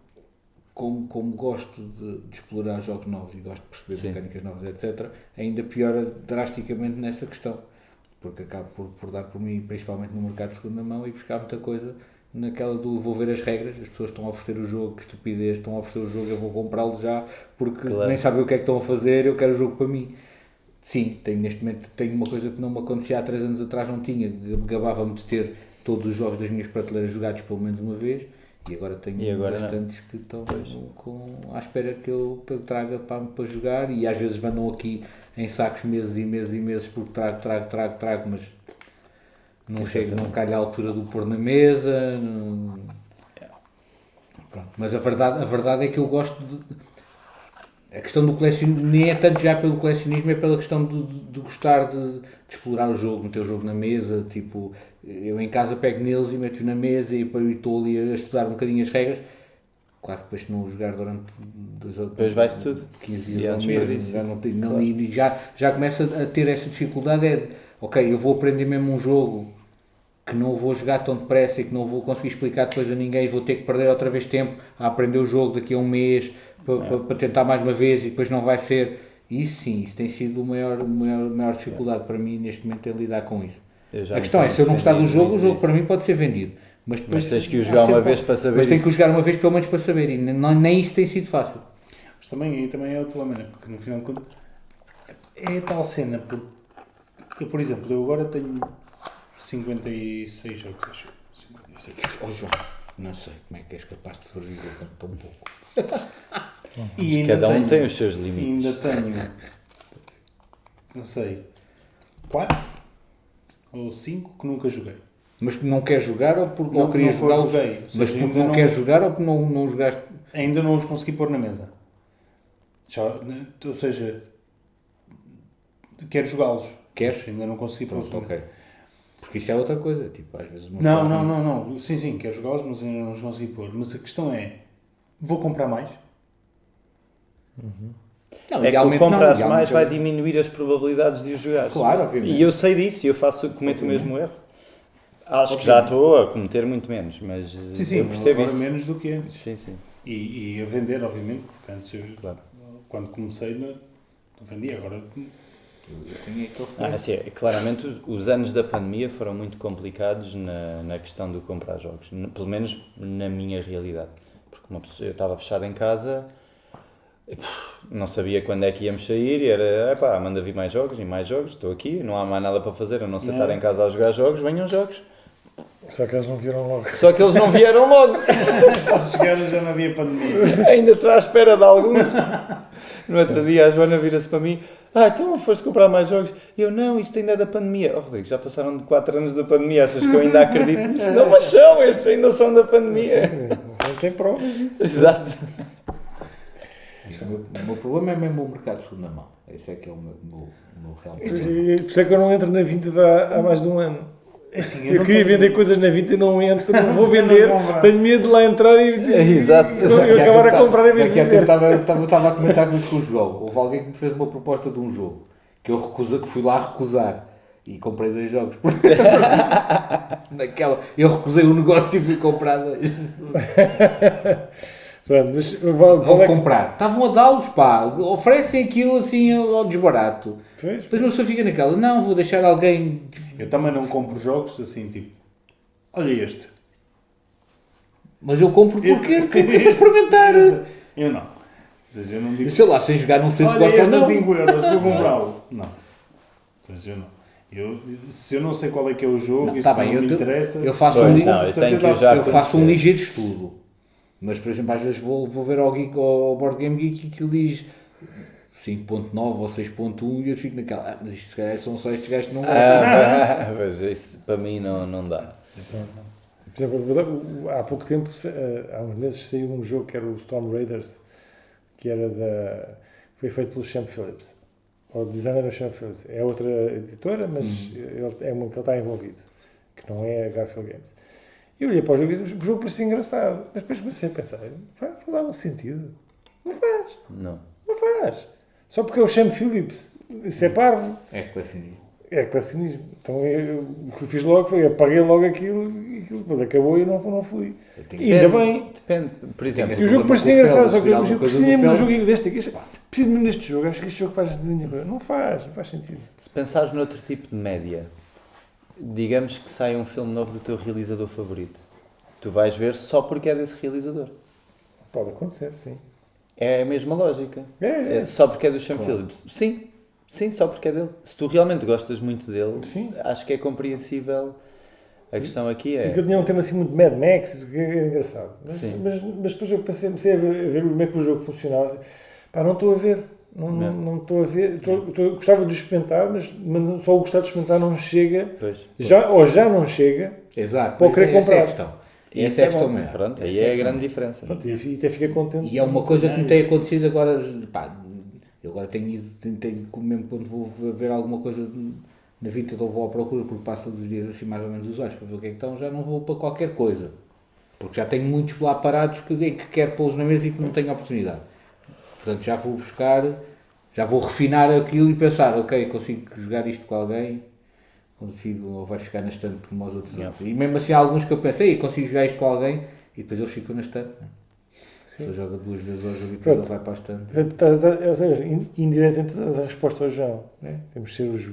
B: como gosto de explorar jogos novos e gosto de perceber mecânicas novas, etc., ainda piora drasticamente nessa questão, porque acabo por dar por mim, principalmente no mercado de segunda mão, e buscar muita coisa naquela do vou ver as regras, as pessoas estão a oferecer o jogo, que estupidez, estão a oferecer o jogo, eu vou comprá-lo já, porque nem sabem o que é que estão a fazer, eu quero o jogo para mim. Sim, neste momento tenho uma coisa que não me acontecia há 3 anos atrás, não tinha, gabava-me de ter todos os jogos das minhas prateleiras jogados pelo menos uma vez, e agora tenho bastantes que estão à espera que eu traga para jogar, e às vezes andam aqui em sacos meses e meses e meses porque trago, mas não chego, não calha a altura do pôr na mesa. Pronto. Mas a verdade é que eu gosto de... A questão do colecionismo nem é tanto já pelo colecionismo, é pela questão de gostar de explorar o jogo, meter o jogo na mesa, tipo, eu em casa pego neles e meto-os na mesa e estou ali a estudar um bocadinho as regras. Claro que depois se não jogar durante
D: depois vai-se tudo.
B: 15 dias ao mês, já começa a ter essa dificuldade, ok, eu vou aprender mesmo um jogo que não vou jogar tão depressa e que não vou conseguir explicar depois a ninguém e vou ter que perder outra vez tempo a aprender o jogo daqui a um mês para tentar mais uma vez e depois não vai ser. Isso sim, isso tem sido a maior dificuldade para mim neste momento é lidar com isso. A questão é, se eu não gostar do jogo, o jogo para mim pode ser vendido. Mas
D: tens que o jogar uma vez para saber.
B: Mas tenho que o jogar uma vez pelo menos para saber e nem isso tem sido fácil.
C: Mas também é o problema, né? Porque no final de contas é a tal cena, porque eu, por exemplo, eu agora tenho 56 jogos, acho. 56.
B: Oh João, não sei como é que és capaz de sobreviver com tão pouco.
C: E ainda
D: cada um tem os seus limites.
C: Ainda tenho, não sei, 4 ou 5 que nunca joguei.
B: Mas porque não queres jogar ou porque
C: Não,
B: querias
C: não
B: jogar?
C: joguei.
B: Mas porque não queres jogar ou porque não jogaste?
C: Ainda não os consegui pôr na mesa. Ou seja, quero jogá-los.
B: Queres?
C: Ainda não consegui pôr.
B: Pronto, ok. Porque isso é outra coisa, tipo, às vezes...
C: Não. Sim, quero jogá-los, mas ainda não os consegui pôr. Mas a questão é, vou comprar mais?
B: Não,
D: É que o comprares mais vai diminuir as probabilidades de os jogar.
B: Claro, obviamente.
D: E eu sei disso, eu cometo o mesmo erro. Acho que já estou a cometer muito menos, mas
C: Sim,
D: eu percebo
C: agora
D: isso.
C: menos do que antes.
D: Sim.
C: E a vender, obviamente, porque antes
D: Claro.
C: quando comecei não vendia, agora...
B: Eu tenho aquele
D: Sim, claramente os anos da pandemia foram muito complicados na questão do comprar jogos, pelo menos na minha realidade. Porque eu estava fechado em casa, não sabia quando é que íamos sair e era, manda vir mais jogos, estou aqui, não há mais nada para fazer, a não ser estar em casa a jogar jogos, venham jogos.
A: Só que eles não vieram logo.
D: Só que eles não vieram logo.
C: Ao chegar já não havia pandemia.
D: Ainda estou à espera de alguns. No outro dia a Joana vira-se para mim, então foste comprar mais jogos. E eu, não, isto ainda é da pandemia. Oh, Rodrigo, já passaram de 4 anos da pandemia, achas que eu ainda acredito nisso? Não, mas são, estes ainda são da pandemia.
A: Não tem provas disso.
D: Exato.
B: O meu problema é mesmo o mercado de segunda mão. Esse é que é o meu real
A: Por
B: problema.
A: isso é que eu não entro na Vinted há mais de um ano.
C: Assim,
A: Eu
C: não
A: queria
C: tenho-
A: vender coisas na Vinted e não entro, não vou vender,
C: Não comprar.
A: tenho medo de lá entrar e
D: Exato.
A: eu acabar a comprar em vez de
B: Daqui a tempo
A: vender.
B: estava a comentar com isso com o João. Houve alguém que me fez uma proposta de um jogo que que fui lá recusar e comprei 2 jogos. Eu recusei o negócio e fui comprar 2.
A: Pronto, mas
B: Vou comprar. Estavam a dá-los, pá. Oferecem aquilo assim ao desbarato.
A: Pois,
B: Depois uma pessoa fica naquela. Não, vou deixar alguém.
C: Eu também não compro jogos assim, tipo, olha este.
B: Mas eu compro porque
C: Esse-
B: é para experimentar.
C: Eu não. Ou seja, eu não digo,
B: Sei lá, sem jogar, não sei se
C: olha
B: gosto ou
C: este a
B: não.
C: 5 euros, vou comprá-lo. Não. Ou seja, eu não. Se eu não sei qual é que é o jogo
B: Não,
C: e
B: tá
C: se
B: bem,
C: não me interessa...
B: eu faço
D: Pois,
B: um li-
D: não, eu tenho que já
B: eu faço um
D: conhecer.
B: ligeiro estudo. Mas, por exemplo, às vezes vou ver ao Board Game Geek e aquilo diz 5.9 ou 6.1 e eu fico naquela. Mas isto se calhar são só estes gajos que não gostam.
D: Pois, isso para mim não dá.
A: por exemplo, há pouco tempo, há uns meses, saiu um jogo que era o Storm Raiders, que foi feito pelo Sean Phillips. O designer do Sean Phillips. É outra editora, mas é uma que ele está envolvido, que não é a Garfield Games. Eu olhei para o jogo e o jogo parecia engraçado, mas depois comecei a pensar, faz algum sentido? Não faz,
D: Não.
A: não faz. Só porque é o Sean Phillips, isso é parvo,
B: É colecionismo.
A: é colecionismo. Então o que eu fiz logo foi, apaguei logo aquilo depois acabou e não fui.
B: Eu tenho-
A: E ainda bem.
D: Depende, por exemplo,
A: E o jogo
B: problema
A: parecia
B: com o
A: engraçado,
B: Fel,
A: só que
B: se virar
A: eu
B: alguma coisa
A: preciso mesmo
B: do
A: de um
B: Fel.
A: joguinho deste aqui. Preciso mesmo deste jogo, acho que este jogo faz dinheiro. Não faz sentido.
D: se pensares noutro tipo de média, digamos que sai um filme novo do teu realizador favorito, tu vais ver só porque é desse realizador.
A: Pode acontecer, sim.
D: É a mesma lógica.
A: É.
D: Só porque é do Sean
B: Claro.
D: Phillips. Sim, só porque é dele. Se tu realmente gostas muito dele,
A: Sim.
D: acho que é compreensível. A questão aqui
A: Porque
D: é...
A: ele tinha um tema assim muito Mad Max, isso que é engraçado.
D: Sim.
A: Mas depois eu comecei a ver como é que o jogo funcionava. Pá, não estou a ver. Não estou a ver. Gostava de experimentar, mas só o gostar de experimentar não chega.
D: Pois.
A: Já não chega.
B: Exato.
A: Para
B: Mas
A: querer
B: essa é a
A: comprar.
B: questão.
D: Isso
B: Essa é a questão
D: bom.
B: maior.
D: Pronto, aí
B: Essa
D: é a
B: questão
D: grande
B: maior.
D: diferença.
A: Pronto, e até fica contente.
B: E é uma coisa que me tem acontecido agora, pá, eu agora tenho ido, mesmo quando vou ver alguma coisa na Vinted ou vou à procura, porque passo todos os dias assim mais ou menos os olhos para ver o que é que estão, já não vou para qualquer coisa. Porque já tenho muitos lá parados que quero pô-los na mesa e que não tenho oportunidade. Portanto, já vou buscar, já vou refinar aquilo e pensar, ok, consigo jogar isto com alguém, consigo, ou vai ficar na estante como os outros.
D: Yeah.
B: E mesmo assim há alguns que eu pensei, consigo jogar isto com alguém, e depois eles ficam na estante. Né? A pessoa joga 2 vezes ao jogo e depois
A: Pronto.
B: ele vai para a estante.
A: Portanto, ou seja, indiretamente estás a dar a resposta ao João.
B: É.
A: Temos de ser os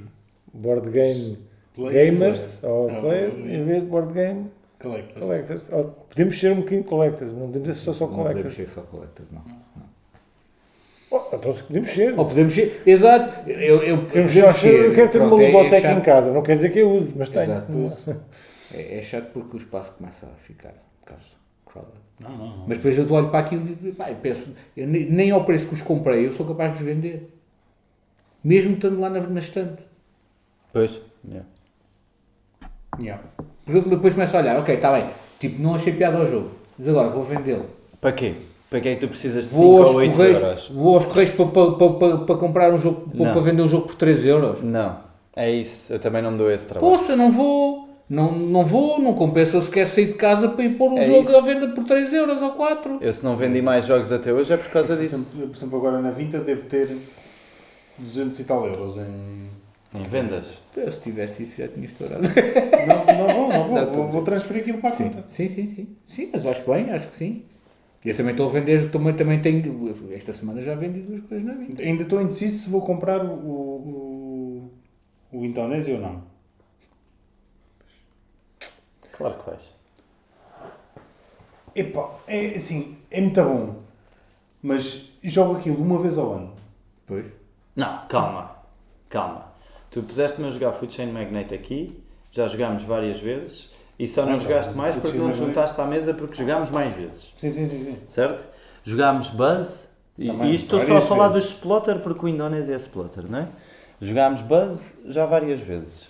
A: board game
C: Players.
A: gamers ou
C: Não,
A: players
C: não,
A: em vez de board game
C: Collectors.
A: collectors. Ou podemos ser um bocadinho collectors, mas não podemos ser só
B: Não podemos
A: collectors.
B: ser só collectors, não.
A: Então se podemos ser.
B: Ou podemos ser, exato, eu
A: Podemos
B: podemos
A: ser, eu quero ter uma
B: pronto,
A: ludoteca em
B: chato.
A: casa, não quer dizer que eu use, mas tenho.
B: Exato. É chato porque o espaço começa a ficar um bocado crowded.
C: Não.
B: Mas depois eu olho para aquilo e pá, eu penso, nem ao preço que os comprei eu sou capaz de os vender. Mesmo estando lá na estante.
D: Pois. Yeah.
C: Yeah.
B: Porque eu depois começo a olhar, ok, está bem, tipo, não achei piada ao jogo, mas agora vou vendê-lo.
D: Para quê? Para que é que tu precisas de 5
B: Vou
D: ou 8 euros?
B: vou aos correios para comprar um jogo,
D: Não.
B: para vender um jogo por 3 euros.
D: Não, é isso. Eu também não me dou esse trabalho.
B: Poxa, não vou, não compensa sequer sair de casa para ir pôr um
D: É
B: jogo
D: isso.
B: à venda por 3 euros ou 4.
D: Eu se não vendi mais jogos até hoje é por causa disso.
C: Por exemplo, agora na Vinta devo ter 200 e tal euros em...
D: Em vendas.
B: Eu, se tivesse isso já tinha estourado.
C: Vou transferir aquilo para a
B: Sim,
C: conta.
B: sim, mas acho bem, acho que sim. Eu também estou a vender, também tenho, esta semana já vendi 2 coisas na vida.
C: Ainda estou indeciso se vou comprar o Indonésia ou não.
D: Claro que vais.
C: Epá, é assim, é muito bom, mas jogo aquilo uma vez ao ano.
B: Pois.
D: Não, calma. Tu puseste-me a jogar Food Chain Magnate aqui, já jogámos várias vezes e só não
C: Não,
D: jogaste
C: não,
D: mais
C: Food
D: porque
C: Chain
D: não te
C: Magnate-
D: juntaste à mesa porque jogámos mais vezes.
C: Sim.
D: Certo? Jogámos Buzz E isto estou só a falar do Splotter porque o Indonésia é Splotter, não é? Jogámos Buzz já várias vezes.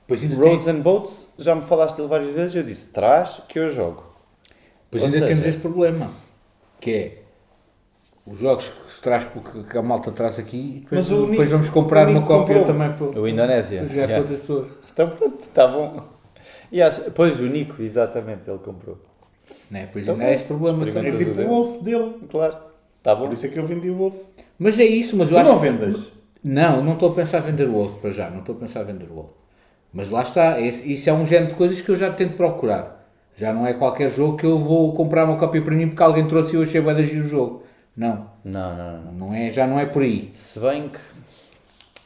B: Pois ainda
D: Roads and Boats, já me falaste dele várias vezes, eu disse, traz que eu jogo.
B: Pois
D: Ou
B: ainda
D: seja,
B: temos este problema, que é os jogos que se traz porque que a malta traz aqui e depois,
C: Mas o Nico-
B: depois vamos comprar
C: o
B: uma
C: Nico
B: cópia
C: comprou.
B: também para
D: O Indonésia.
B: jogar com outras pessoas.
D: Então pronto, está bom. E pois, o Nico, exatamente, ele comprou.
B: Não é? Pois
D: Então,
B: ainda é este problema
D: experimenta.
B: também.
C: É tipo o Wolf dele.
D: Claro, está bom.
C: Por isso é que eu vendi o Wolf.
B: Mas é isso, mas
C: Tu
B: eu acho
C: não vendas?
B: Não estou a pensar em vender o Wolf para já, não estou a pensar em vender o Wolf. Mas lá está, isso é um género de coisas que eu já tento procurar. Já não é qualquer jogo que eu vou comprar uma cópia para mim porque alguém trouxe e eu achei bem de agir o jogo. Não, já não é por aí.
D: Se bem que...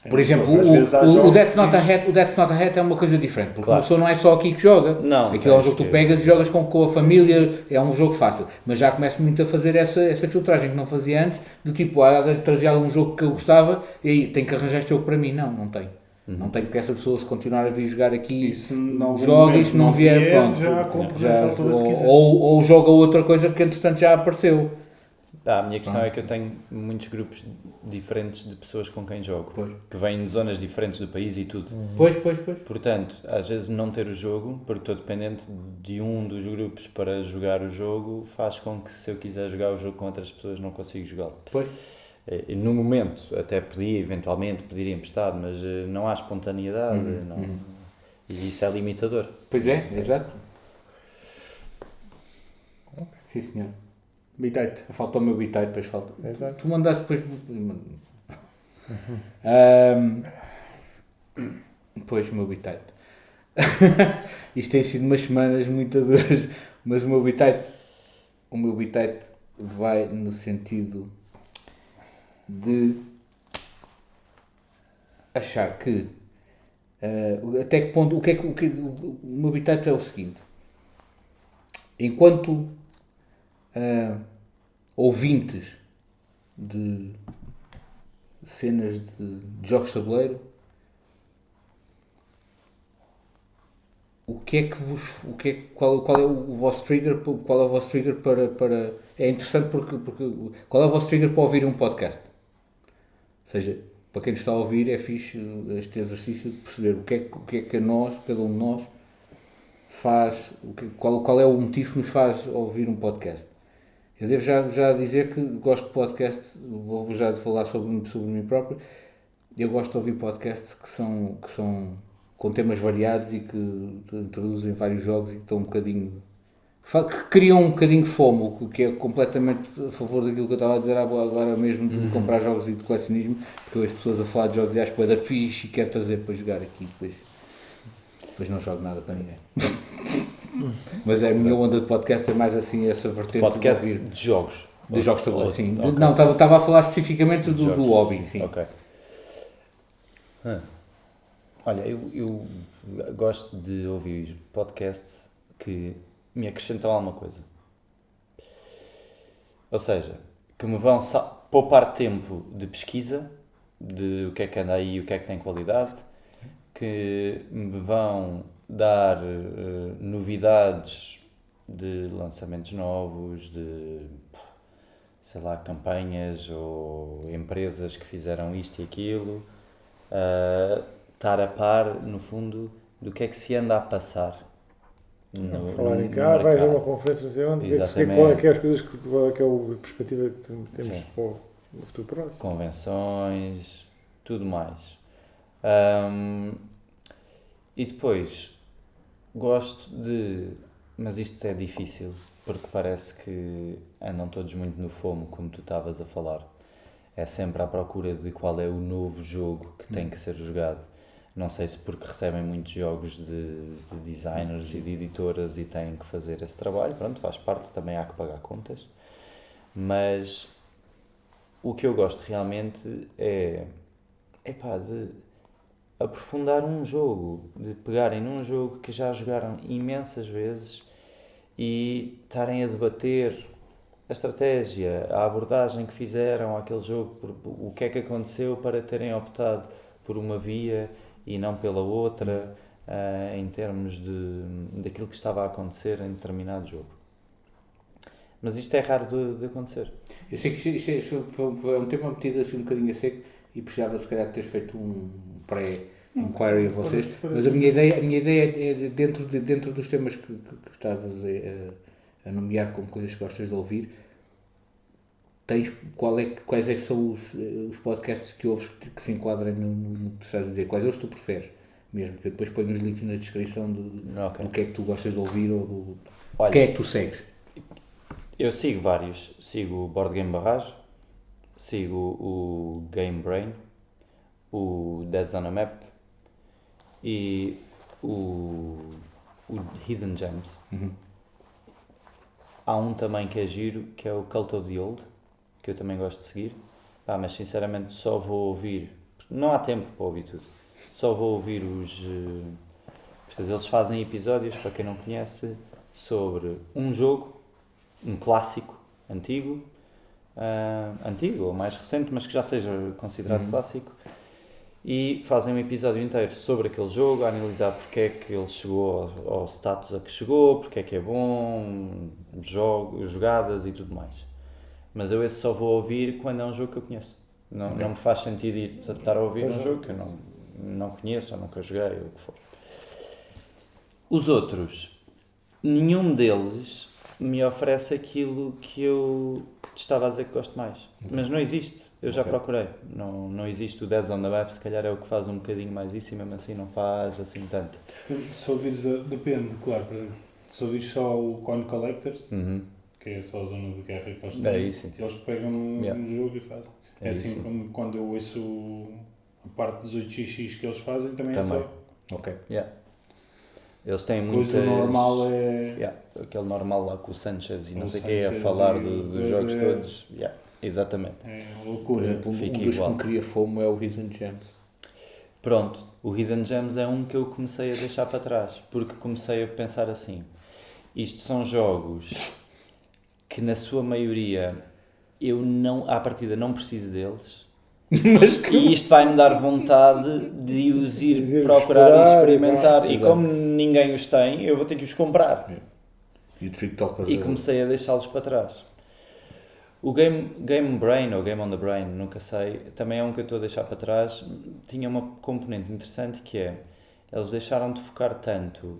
B: Por exemplo,
C: Às vezes há
B: o
C: jogos
B: That's Not a
C: que
B: Hat, o That's Not a Hat é uma coisa diferente, porque
D: Claro.
B: uma pessoa não é só aqui que joga.
D: Não,
B: aquilo é um
D: tens
B: jogo que tu
D: que-
B: pegas e jogas com a família, é um jogo fácil. Mas já começo muito a fazer essa filtragem que não fazia antes, do tipo, alguém trazia algum jogo que eu gostava e aí tenho que arranjar este jogo para mim. Não tenho. Não tenho, porque essa pessoa se continuar a vir jogar aqui,
C: E se em algum
B: joga e
C: momento
B: se não vier, pronto.
C: já compro nessa altura se quiser.
B: Ou joga outra coisa que entretanto já apareceu.
D: A minha questão é que eu tenho muitos grupos diferentes de pessoas com quem jogo,
B: Pois.
D: que vêm de zonas diferentes do país e tudo.
B: Pois.
D: Portanto, às vezes não ter o jogo, porque estou dependente de um dos grupos para jogar o jogo, faz com que se eu quiser jogar o jogo com outras pessoas não consigo jogá-lo.
B: Pois.
D: No momento, até podia eventualmente pedir emprestado, mas não há espontaneidade e isso é limitador.
B: Pois é, exato. Sim, senhor.
C: Bitite.
B: Falta o meu bitite, depois falta.
A: Exato.
B: Tu mandaste depois. Pois, o meu bitite. Isto tem sido umas semanas muito duras, mas o meu bitite vai no sentido de achar que até que ponto o meu bitite é o seguinte: enquanto ouvintes de cenas de jogos de tabuleiro, qual é o vosso trigger? Qual é o vosso trigger para é interessante porque qual é o vosso trigger para ouvir um podcast? Ou seja, para quem nos está a ouvir é fixe este exercício de perceber o que é que a nós, cada um de nós, faz, qual é o motivo que nos faz ouvir um podcast. Eu devo já dizer que gosto de podcasts, vou já falar sobre mim próprio. Eu gosto de ouvir podcasts que são com temas variados e que introduzem vários jogos e que estão um bocadinho, que criam um bocadinho de FOMO, o que é completamente a favor daquilo que eu estava a dizer agora mesmo, de comprar jogos e de colecionismo, porque eu vejo pessoas a falar de jogos e acho que é da fixe e quero trazer para jogar aqui, depois não jogo nada para ninguém. Mas a minha onda de podcast é mais assim, essa vertente
D: Podcast
B: de ouvir.
D: de jogos.
B: De jogos de tabuleiro, sim.
D: Ok.
B: Não, estava a falar especificamente do
D: Jogos.
B: hobby, sim.
D: Ok. Olha, eu gosto de ouvir podcasts que me acrescentam alguma coisa. Ou seja, que me vão poupar tempo de pesquisa, de o que é que anda aí e o que é que tem qualidade, que me vão dar novidades de lançamentos novos, de, sei lá, campanhas ou empresas que fizeram isto e aquilo, estar a par, no fundo, do que é que se anda a passar.
A: Falarem cá, vai haver uma conferência, não sei onde, qual é que é as coisas, qual é que é a perspectiva que temos
D: Sim.
A: para o futuro próximo.
D: Convenções, tudo mais. E depois, gosto de... Mas isto é difícil, porque parece que andam todos muito no FOMO, como tu estavas a falar. É sempre à procura de qual é o novo jogo que tem que ser jogado. Não sei se porque recebem muitos jogos de designers e de editoras e têm que fazer esse trabalho. Pronto, faz parte, também há que pagar contas. Mas o que eu gosto realmente é de aprofundar um jogo, de pegarem num jogo que já jogaram imensas vezes e estarem a debater a estratégia, a abordagem que fizeram àquele jogo, o que é que aconteceu para terem optado por uma via e não pela outra, em termos daquilo que estava a acontecer em determinado jogo. Mas isto é raro de acontecer.
B: Eu sei que isto foi um tema metido assim um bocadinho a seco e precisava se calhar de ter feito um pré-inquiry a vocês, mas a minha ideia é dentro dos temas que estavas a nomear como coisas que gostas de ouvir, quais é que são os podcasts que ouves que se enquadrem no que tu estás a dizer? Quais é os que tu preferes? Mesmo, que eu depois ponho os links na descrição do que é que tu gostas de ouvir ou
D: Olha,
B: quem é que tu segues?
D: Eu sigo vários. Sigo o Board Game Barrage, sigo o Game Brain, o Dead on a Map e o Hidden Gems.
B: Uhum.
D: Há um também que é giro, que é o Cult of the Old, que eu também gosto de seguir. Mas sinceramente só vou ouvir, não há tempo para ouvir tudo, só vou ouvir os... Portanto, eles fazem episódios, para quem não conhece, sobre um jogo, um clássico antigo ou mais recente, mas que já seja considerado clássico, e fazem um episódio inteiro sobre aquele jogo, a analisar porque é que ele chegou ao status a que chegou, porque é que é bom, jogadas e tudo mais. Mas eu esse só vou ouvir quando é um jogo que eu conheço. Não me faz sentido estar a ouvir um jogo que eu não conheço ou nunca joguei, ou o que for. Os outros, nenhum deles me oferece aquilo que eu estava a dizer que gosto mais. Mas não existe. Eu já procurei. Não existe o Dead on the Map, se calhar é o que faz um bocadinho mais isso e mesmo assim não faz assim tanto.
C: Se ouvires, depende, claro. Se ouvires só o Coin Collectors, que é só a zona de guerra que eles têm, eles pegam no jogo e fazem. É assim como quando eu ouço a parte dos 8xx que eles fazem, também. É só.
B: Ok.
D: Yeah. Eles têm muitas...
C: Pois o normal é...
D: aquele normal lá com o Sanchez e não sei o que, a falar dos jogos todos. Exatamente.
C: É
B: Por
C: loucura.
B: exemplo, um
D: Fica
B: dos que
D: igual.
B: me cria fomo é o Hidden Gems.
D: Pronto, o Hidden Gems é um que eu comecei a deixar para trás, porque comecei a pensar assim, isto são jogos que na sua maioria eu à partida não preciso deles, e isto vai-me dar vontade de os ir procurar e experimentar, e como ninguém os tem, eu vou ter que os comprar.
B: E o Trick Talkers.
D: E comecei a deixá-los para trás. O Game Brain, ou Game on the Brain, nunca sei, também é um que eu estou a deixar para trás. Tinha uma componente interessante que é, eles deixaram de focar tanto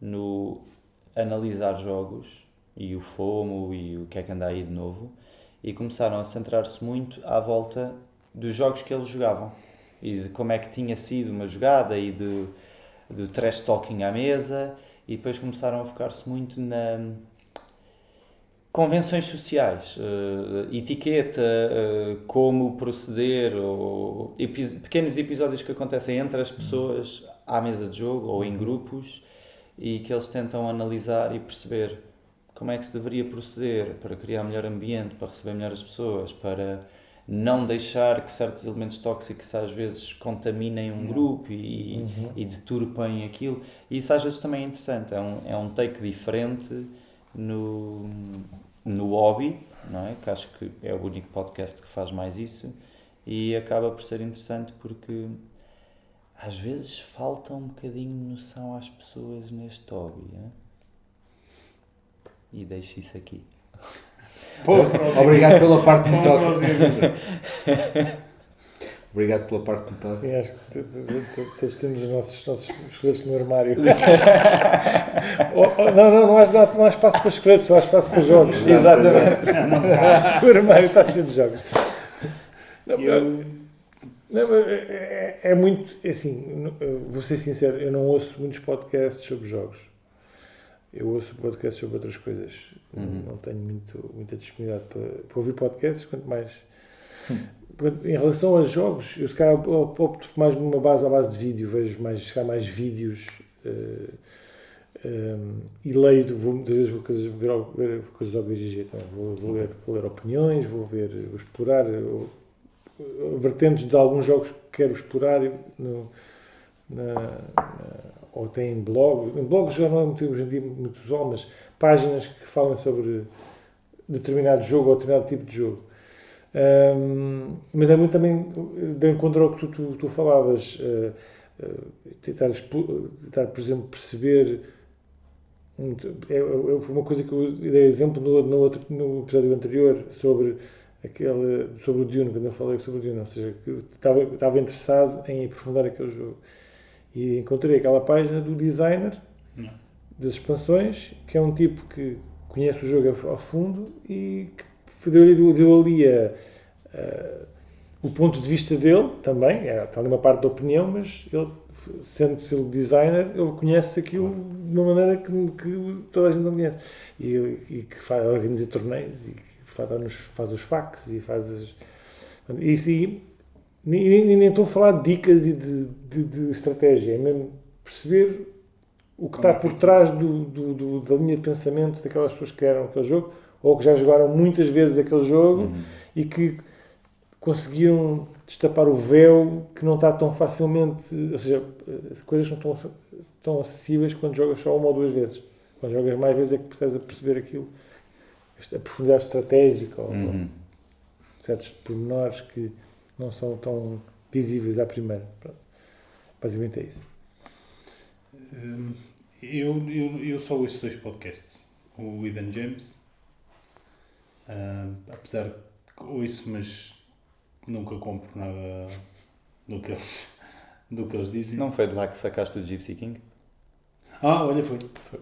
D: no analisar jogos, e o FOMO, e o que é que anda aí de novo, e começaram a centrar-se muito à volta dos jogos que eles jogavam, e de como é que tinha sido uma jogada, e do trash talking à mesa, e depois começaram a focar-se muito na... convenções sociais, etiqueta, como proceder, ou pequenos episódios que acontecem entre as pessoas à mesa de jogo ou em grupos e que eles tentam analisar e perceber como é que se deveria proceder para criar melhor ambiente, para receber melhor as pessoas, para não deixar que certos elementos tóxicos às vezes contaminem um grupo e deturpem aquilo. E isso às vezes também é interessante, é um take diferente no hobby, não é? Que acho que é o único podcast que faz mais isso, e acaba por ser interessante porque às vezes falta um bocadinho de noção às pessoas neste hobby, hein? E deixo isso aqui.
B: Obrigado pela parte que me toca. Obrigado pela parte que me toca.
A: Sim, acho que todos temos os nossos esqueletos no armário. Não há espaço para esqueletos, só há espaço para jogos.
D: Exatamente.
A: O armário está cheio de jogos. É muito, assim, vou ser sincero, eu não ouço muitos podcasts sobre jogos. Eu ouço podcasts sobre outras coisas. Não tenho muita disponibilidade para ouvir podcasts, quanto mais... Em relação a jogos, eu se calhar opto mais numa à base de vídeo, vejo mais vídeos e leio, muitas vezes vou ver coisas ao BGG também. Vou ler opiniões, vou explorar vertentes de alguns jogos que quero explorar ou tem blogs já não é muito, hoje em dia muito usual, mas páginas que falam sobre determinado jogo ou determinado tipo de jogo. Mas é muito também de encontro ao que tu falavas, tentar, por exemplo, perceber Foi uma coisa que eu dei exemplo no episódio anterior sobre o Dune, quando eu falei sobre o Dune, ou seja, que eu estava interessado em aprofundar aquele jogo. E encontrei aquela página do designer das expansões, que é um tipo que conhece o jogo a fundo e que deu ali o ponto de vista dele também, está ali uma parte da opinião, mas ele, sendo ele designer, ele conhece aquilo de uma maneira que toda a gente não conhece. E que organiza torneios e que faz os facts e faz isso. E nem estou a falar de dicas e de estratégia, é mesmo perceber o que está por trás da linha de pensamento daquelas pessoas que criaram aquele jogo ou que já jogaram muitas vezes aquele jogo e que conseguiram destapar o véu que não está tão facilmente, ou seja, coisas que não estão tão acessíveis quando jogas só uma ou duas vezes. Quando jogas mais vezes é que precisas perceber aquilo, a profundidade estratégica ou certos pormenores que não são tão visíveis à primeira. Pronto. Basicamente é isso.
C: Eu só ouço 2 podcasts, o Ethan James, apesar de que ouço, mas nunca compro nada do que eles dizem.
D: Não foi de lá que sacaste o Gypsy King?
C: Olha, foi.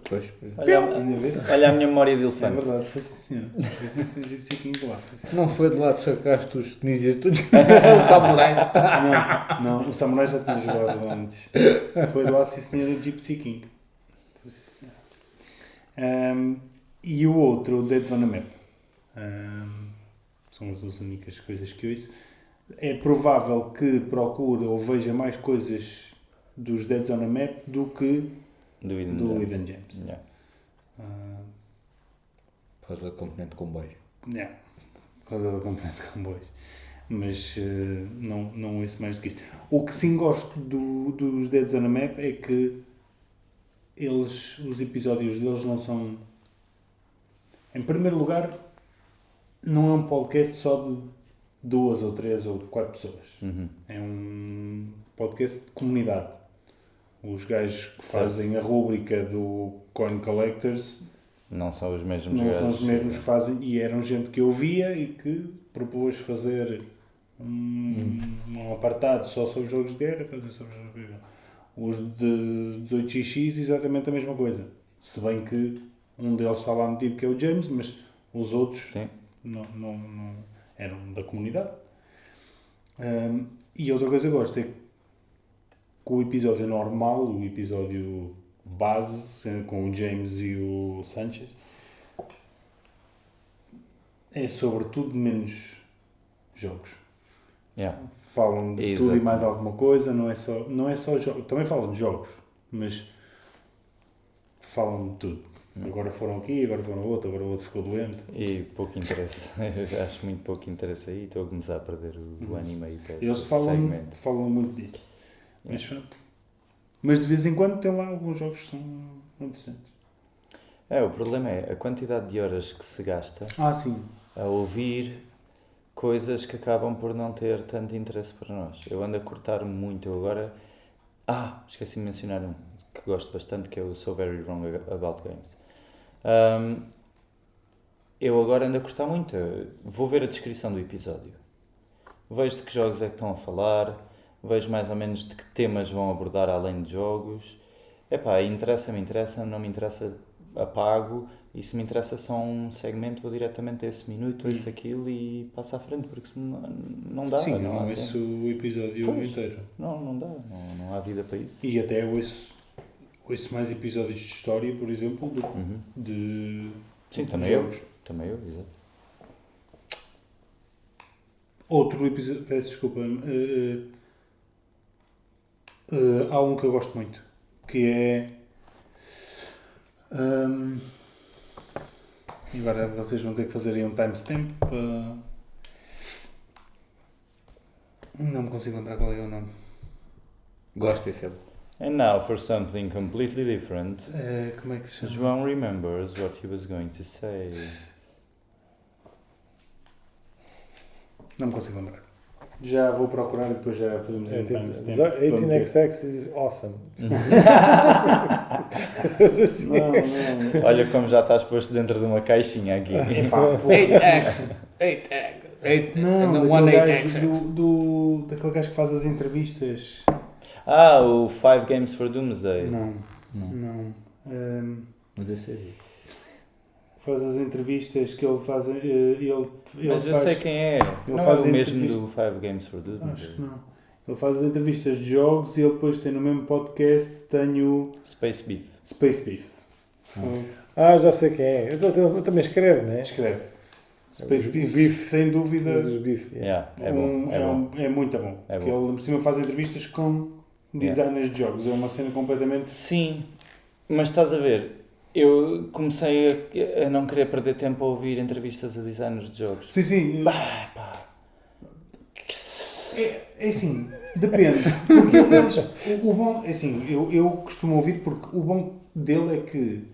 B: Pois.
D: Olha a minha memória de
C: É
D: elefante.
C: verdade, foi sim, senhor. Foi sim, senhor, Gypsy King lá.
B: Não foi de lá que sacaste os ninjas todos. O samurai.
C: Não, o Samurai já tinha jogado antes. Foi de lá, sim, senhor, o Gypsy King. Foi sim, senhor. E o outro, o Dead on a Map. São as 2 únicas coisas que eu ouço. É provável que procure ou veja mais coisas dos Dead on a Map do que do Ethan James.
D: Yeah.
B: Por causa da componente com beijo.
C: Por causa da componente de comboios. Mas não ouço mais do que isso. O que sim gosto dos Dead on a Map é que os episódios deles não são... Em primeiro lugar, não é um podcast só de 2 ou 3 ou 4 pessoas. É um podcast de comunidade. Os gajos que fazem a rúbrica do Coin Collectors
D: não são os mesmos
C: não são os mesmos que fazem, e eram gente que eu via e que propôs fazer um apartado só sobre jogos de guerra, fazer sobre jogos de guerra. Os de 18xx exatamente a mesma coisa, se bem que um deles está lá metido, que é o James, mas os outros não eram da comunidade. E outra coisa que eu gosto é que o episódio normal, o episódio base, com o James e o Sanchez, é sobre tudo menos jogos. Falam de tudo e mais alguma coisa, não é só jogos. Também falam de jogos, mas falam de tudo. Agora foram aqui, agora foram ao outro, agora o outro ficou doente.
D: E pouco interesse. Eu acho muito pouco interesse aí. Estou a começar a perder o anime aí.
C: Eles falam muito disso. Mas de vez em quando tem lá alguns jogos que são interessantes.
D: O problema é a quantidade de horas que se gasta
C: Sim.
D: a ouvir coisas que acabam por não ter tanto interesse para nós. Eu ando a cortar muito. Eu agora... esqueci de mencionar um que gosto bastante, que é o So Very Wrong About Games. Eu agora ando a cortar muito. Vou ver a descrição do episódio. Vejo de que jogos é que estão a falar. Vejo mais ou menos de que temas vão abordar além de jogos. Interessa, não me interessa, apago. E se me interessa só um segmento, vou diretamente a esse minuto, a isso, aquilo e passo à frente, porque senão não dá.
C: Sim, não ouço o episódio inteiro.
D: Não dá, não há vida para isso.
C: E até ouço mais episódios de história, por exemplo, do que de
D: também
C: jogos.
D: Também eu, exato.
C: Outro episódio, peço desculpa, há um que eu gosto muito, que é... agora vocês vão ter que fazer aí um timestamp para... Não me consigo lembrar qual é o nome.
B: Gosto desse.
D: And now for something completely different.
C: Como é que se chama?
D: João remembers what he was going to say.
C: Não me consigo lembrar. Já vou procurar e depois já fazemos
A: É
C: um
A: tipo,
C: timestamp.
A: 18xx is awesome.
C: Não.
D: Olha como já estás posto dentro de uma caixinha aqui.
C: Epá, pô.
B: 8x,
C: Não,
B: and
C: daquele
B: one
C: gajo
B: 8x.
C: daquele gajo que faz as entrevistas.
D: Ah, o 5 Games for Doomsday.
C: Não.
B: Mas esse é giro.
C: Faz as entrevistas que ele faz.
D: Mas eu sei quem é.
C: ele
D: Não
C: faz
D: é o mesmo
C: entrevista-
D: do 5 Games for Doomsday.
C: Acho que não. Ele faz as entrevistas de jogos e ele depois tem no mesmo podcast tem o
D: Space Beef.
C: Space Beef.
A: Já sei quem é. Eu também escreve, não é?
C: Escreve. Space
A: O
C: Beef,
A: Beef.
C: sem dúvida,
A: Dos bife.
D: Yeah, é bom. É bom.
C: é muito bom.
D: É
C: Porque
D: bom.
C: ele por cima faz entrevistas com designers de jogos. É uma cena completamente.
D: Sim, mas estás a ver, eu comecei a não querer perder tempo a ouvir entrevistas a designers de jogos.
C: Sim.
D: Pá.
C: É assim, depende. Porque o bom, é assim, eu costumo ouvir porque o bom dele é que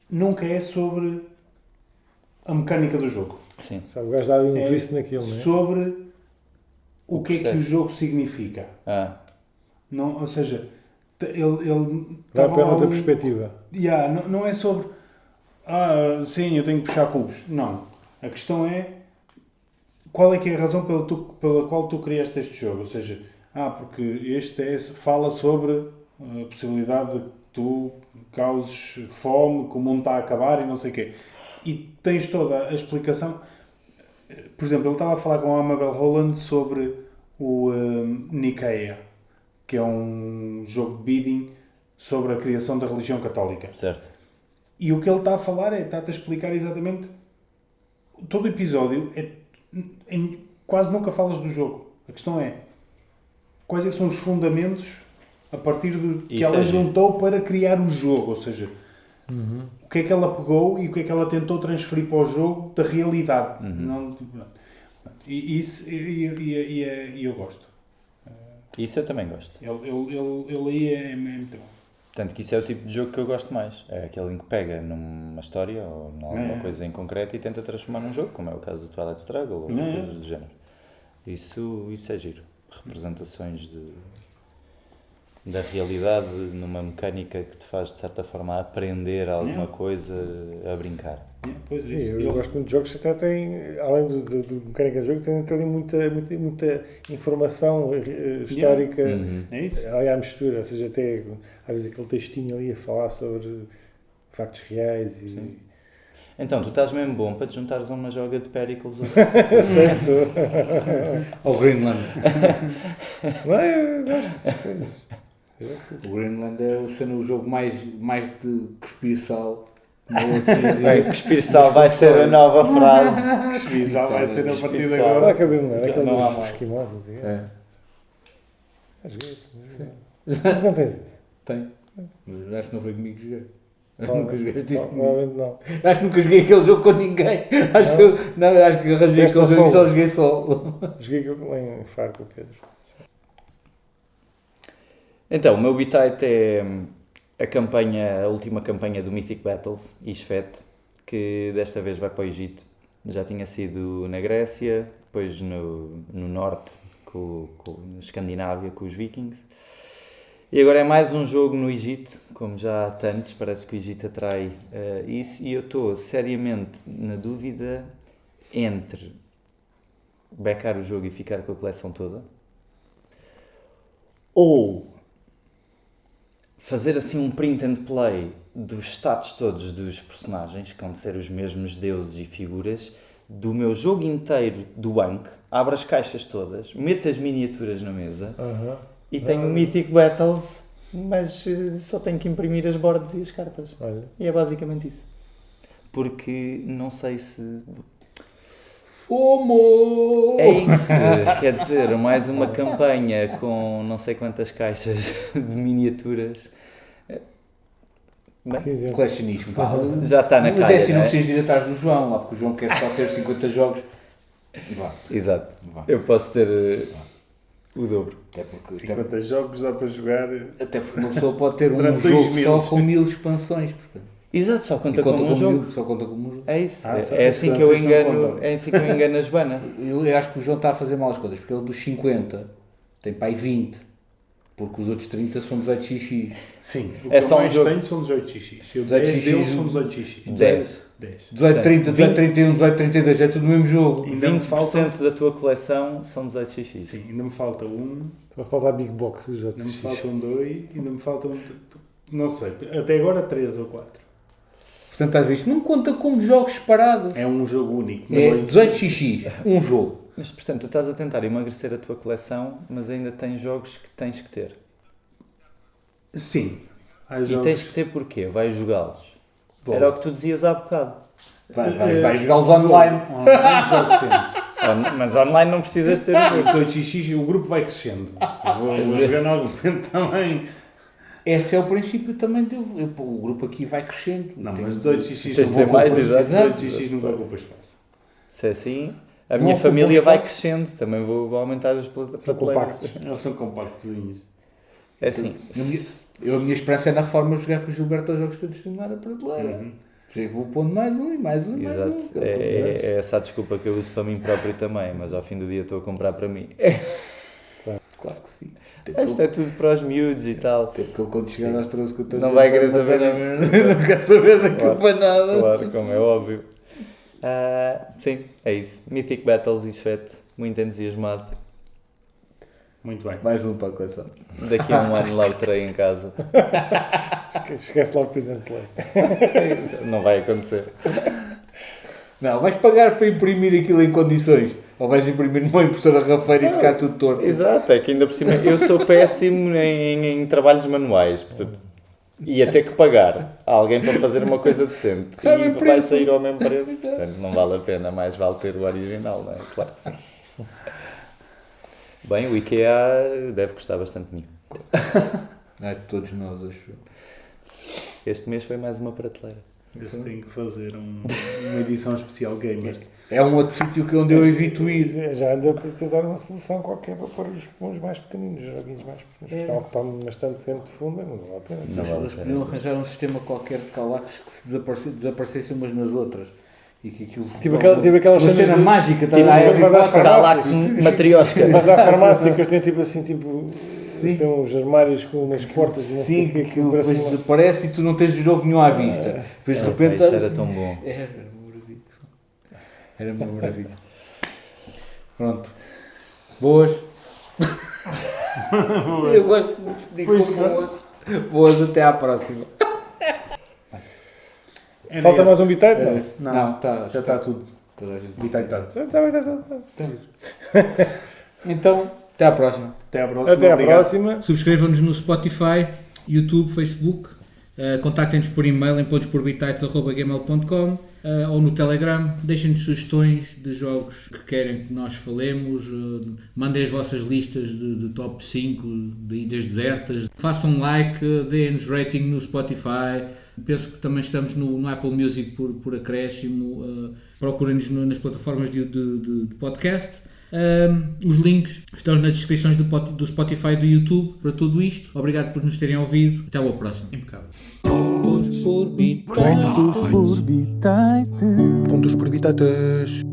C: nunca é sobre a mecânica do jogo.
D: Sim.
A: Sabe, o gajo dá ali um
C: É
A: twist naquilo, não é?
C: sobre o que é que o
D: processo.
C: jogo significa.
D: Ah,
C: Não, ou seja, ele
A: Dá
C: estava
A: para
C: lá
A: outra
C: um-
A: perspectiva.
C: não é sobre sim, eu tenho que puxar cubos. Não. A questão é qual é que é a razão pela qual tu criaste este jogo. Ou seja, porque este fala sobre a possibilidade de que tu causes fome, que o mundo está a acabar e não sei o quê. E tens toda a explicação. Por exemplo, ele estava a falar com a Amabel Holland sobre o Nicaea, que é um jogo de bidding sobre a criação da religião católica.
D: certo.
C: E o que ele está a falar está-te a explicar exatamente todo o episódio. Quase nunca falas do jogo. A questão é quais é que são os fundamentos a partir do que
D: Isso
C: ela
D: é giro.
C: juntou para criar o jogo. Ou seja, o que é que ela pegou e o que é que ela tentou transferir para o jogo da realidade. Não, e isso e eu gosto.
D: Isso eu também gosto.
C: Ele aí é muito bom.
D: Tanto que isso é o tipo de jogo que eu gosto mais. É aquele em que pega numa história ou em alguma coisa em concreto e tenta transformar num jogo, como é o caso do Twilight Struggle ou coisas do género. Isso é giro. Representações da realidade numa mecânica que te faz, de certa forma, aprender alguma coisa a brincar.
C: Pois é
A: Sim,
C: isso.
A: eu gosto muito de jogos que até têm, além do mecânica de jogo, tem ali muita informação histórica
C: É isso.
A: ali à mistura, ou seja, até às vezes aquele textinho ali a falar sobre factos reais e...
D: Então, tu estás mesmo bom para te juntares a uma joga de Pericles ou
A: Certo.
B: Ou Greenland.
A: Não é? Eu gosto dessas coisas.
B: O Greenland é o jogo mais de cuspir sal.
D: Bem, cuspir sal vai ser a nova frase.
C: Cuspizal vai ser a partir de
D: Cuspizal.
A: Não
C: agora.
A: há cabelo, não é? Aquele
D: Não há
A: dos
D: mais.
A: esquimosos.
B: É.
A: Joguei isso. Não tens isso?
B: Tem. Mas acho que não foi comigo que joguei. Acho que
A: Não,
B: nunca joguei.
A: provavelmente não.
B: Acho que nunca joguei aquele jogo com ninguém. Acho que arranjei
A: Esta
B: aquele jogo e
A: solo.
B: só joguei só.
A: Joguei aquilo em Faro com o Pedro.
D: Então, o meu bitite é a última campanha do Mythic Battles, Ishvet, que desta vez vai para o Egito. Já tinha sido na Grécia, depois no norte, na Escandinávia, com os Vikings. E agora é mais um jogo no Egito, como já há tantos, parece que o Egito atrai isso. E eu estou seriamente na dúvida entre becar o jogo e ficar com a coleção toda, ou fazer assim um print and play dos status todos dos personagens, que vão de ser os mesmos deuses e figuras, do meu jogo inteiro do banco, abro as caixas todas, meto as miniaturas na mesa e tenho o Mythic Battles, mas só tenho que imprimir as boards e as cartas.
A: Olha.
D: E é basicamente isso. Porque não sei se...
B: FOMO!
D: É isso, quer dizer, mais uma campanha com não sei quantas caixas de miniaturas. Bem,
A: Cinzento.
B: Colecionismo.
D: já está na
B: Mas
D: calha,
B: assim, não
D: não é?
B: precisas de ir atrás do João, lá porque o João quer só ter 50 jogos. Vá,
D: Exato.
B: vá.
D: Eu posso ter o dobro.
B: Até porque
C: 50 jogos dá para jogar.
B: uma pessoa pode ter um
C: Durante
B: jogo
C: 2
B: só
C: meses.
B: com 1000 expansões, portanto.
D: Exato, só conta
B: E conta
D: como um jogo.
B: só conta como um jogo.
D: É isso.
C: Ah, só
D: É
C: as
D: assim que eu
C: crianças não
D: engano.
C: contam.
D: É assim que eu engano a Joana.
B: Eu acho que o João está a fazer mal as contas, porque ele dos 50 tem pai 20, porque os outros 30 são 18xx.
C: Sim, o
D: É
C: que
D: só
C: eu
D: um
C: mais
D: jogo.
C: tenho são 18xx. Eu
B: 18xx,
C: 10 deles são 18xx.
D: 10.
C: 10.
B: 18, 30, 18, 31, 18, 32, é tudo o mesmo jogo.
C: Ainda me falta...
D: 20% da tua coleção são 18xx.
C: Sim, ainda me falta um,
A: Vai faltar Big Box dos
C: ainda me
A: outros.
C: faltam 2, ainda me faltam... Não sei, até agora 3 ou 4.
B: Portanto, estás a ver, isto não conta como jogos separados.
C: É um jogo único.
B: É 18xx, um jogo.
D: Mas, portanto, tu estás a tentar emagrecer a tua coleção, mas ainda tens jogos que tens que ter.
C: Sim. Há
D: E
C: jogos...
D: tens que ter porquê? Vais jogá-los.
C: Bom.
D: Era o que tu dizias há bocado.
B: Vai jogá-los online.
C: Online jogo sempre.
D: Mas online não precisas ter o jogo.
C: 18xx o grupo vai crescendo. Vou jogar em algum momento também.
B: Esse é o princípio também o grupo aqui vai crescendo.
C: Não,
B: Tem-
C: mas 18xx
D: Tens de
C: não
D: ter mais,
C: ocupa
D: exato.
C: 18xx nunca ocupa espaço.
D: Se é assim, a
B: Não
D: minha
B: ocupa
D: família vai
B: espaço.
D: crescendo. Também vou aumentar as
A: São
D: prateleiras.
A: compactos.
C: Eles são compactozinhos.
D: É assim.
B: A minha esperança é na reforma jogar com o Gilberto aos jogos todos de na prateleira. Vou pondo mais um e mais um e mais
D: Exato.
B: um.
D: É essa a desculpa que eu uso para mim próprio também, mas ao fim do dia estou a comprar para mim.
B: Claro que sim.
D: Isto é tudo para os miúdos e tal.
B: Até porque ele quando chegar aos 13 que eu estou
D: Não vai querer saber
B: Não quer saber daquilo
D: Claro.
B: para nada.
D: Claro, como é óbvio. Sim, é isso. Mythic Battles e Fete, muito entusiasmado.
C: Muito bem.
B: Mais um para a coleção.
D: Daqui a um ano lá o terei em casa.
A: Esquece lá o Print and Play.
D: Não vai acontecer.
B: Não, vais pagar para imprimir aquilo em condições. Ou vais imprimir numa impressora rafeira e ficar tudo torto.
D: Exato, é que ainda por cima eu sou péssimo em trabalhos manuais, portanto ia ter que pagar a alguém para fazer uma coisa decente
B: Sabe
D: e
B: o
D: vai
B: preço?
D: sair ao mesmo preço, portanto não vale a pena, mais vale ter o original, não é? Claro que sim. Bem, o IKEA deve custar bastante dinheiro.
B: É de todos nós, acho.
D: Este mês foi mais uma prateleira.
C: Eles têm que fazer uma edição especial gamers.
B: É um outro sítio que onde eu evito ir.
A: Já anda para tentar uma solução qualquer para pôr os mais pequeninos, os joguinhos mais pequeninos. Estão a ocupar bastante tempo de fundo, não vale a pena.
D: Não vale a
B: Eles
D: pena.
B: podiam arranjar um sistema qualquer de calaques que se desaparecessem umas nas outras. E que aquilo
A: Tipo aquelas
B: uma
A: cenas
B: cena
A: de-
B: mágica, está
A: tipo,
B: lá Harry
A: mas há
B: Potter.
A: farmácia.
D: Galaxy Matriosca.
A: Mas há farmácia que eles têm tipo assim, eles têm uns armários com umas portas e não sei
B: Sim,
A: o
B: que
A: que
B: aquilo
A: parece
B: depois
A: uma-
B: desaparece e tu não tens o jogo nenhum à vista. Depois de repente.
D: Isso era tão bom.
B: Era uma maravilha. Era uma maravilha. Pronto. Boas. Eu gosto muito de
C: Pois,
B: boas. Boas, até à próxima.
C: Era
A: Falta
C: esse.
A: mais um bitite?
B: Era
A: Não.
B: esse. Não, tá,
C: Já está tudo.
B: Toda a gente.
C: Bititado.
A: Está bem.
B: Então, até à próxima.
C: Até à próxima.
A: Até à
C: Obrigado.
A: próxima.
B: Subscrevam-nos no Spotify, YouTube, Facebook. Contactem-nos por e-mail em pontosporbitites@gmail.com ou no Telegram. Deixem-nos sugestões de jogos que querem que nós falemos. Mandem as vossas listas de top 5 de ilhas desertas. Façam like, deem-nos rating no Spotify. Penso que também estamos no Apple Music por acréscimo. Procurem-nos nas plataformas de podcast. Os links estão nas descrições do Spotify e do YouTube para tudo isto. Obrigado por nos terem ouvido. Até ao próximo.
C: Impecável.
E: Pontos por bitites.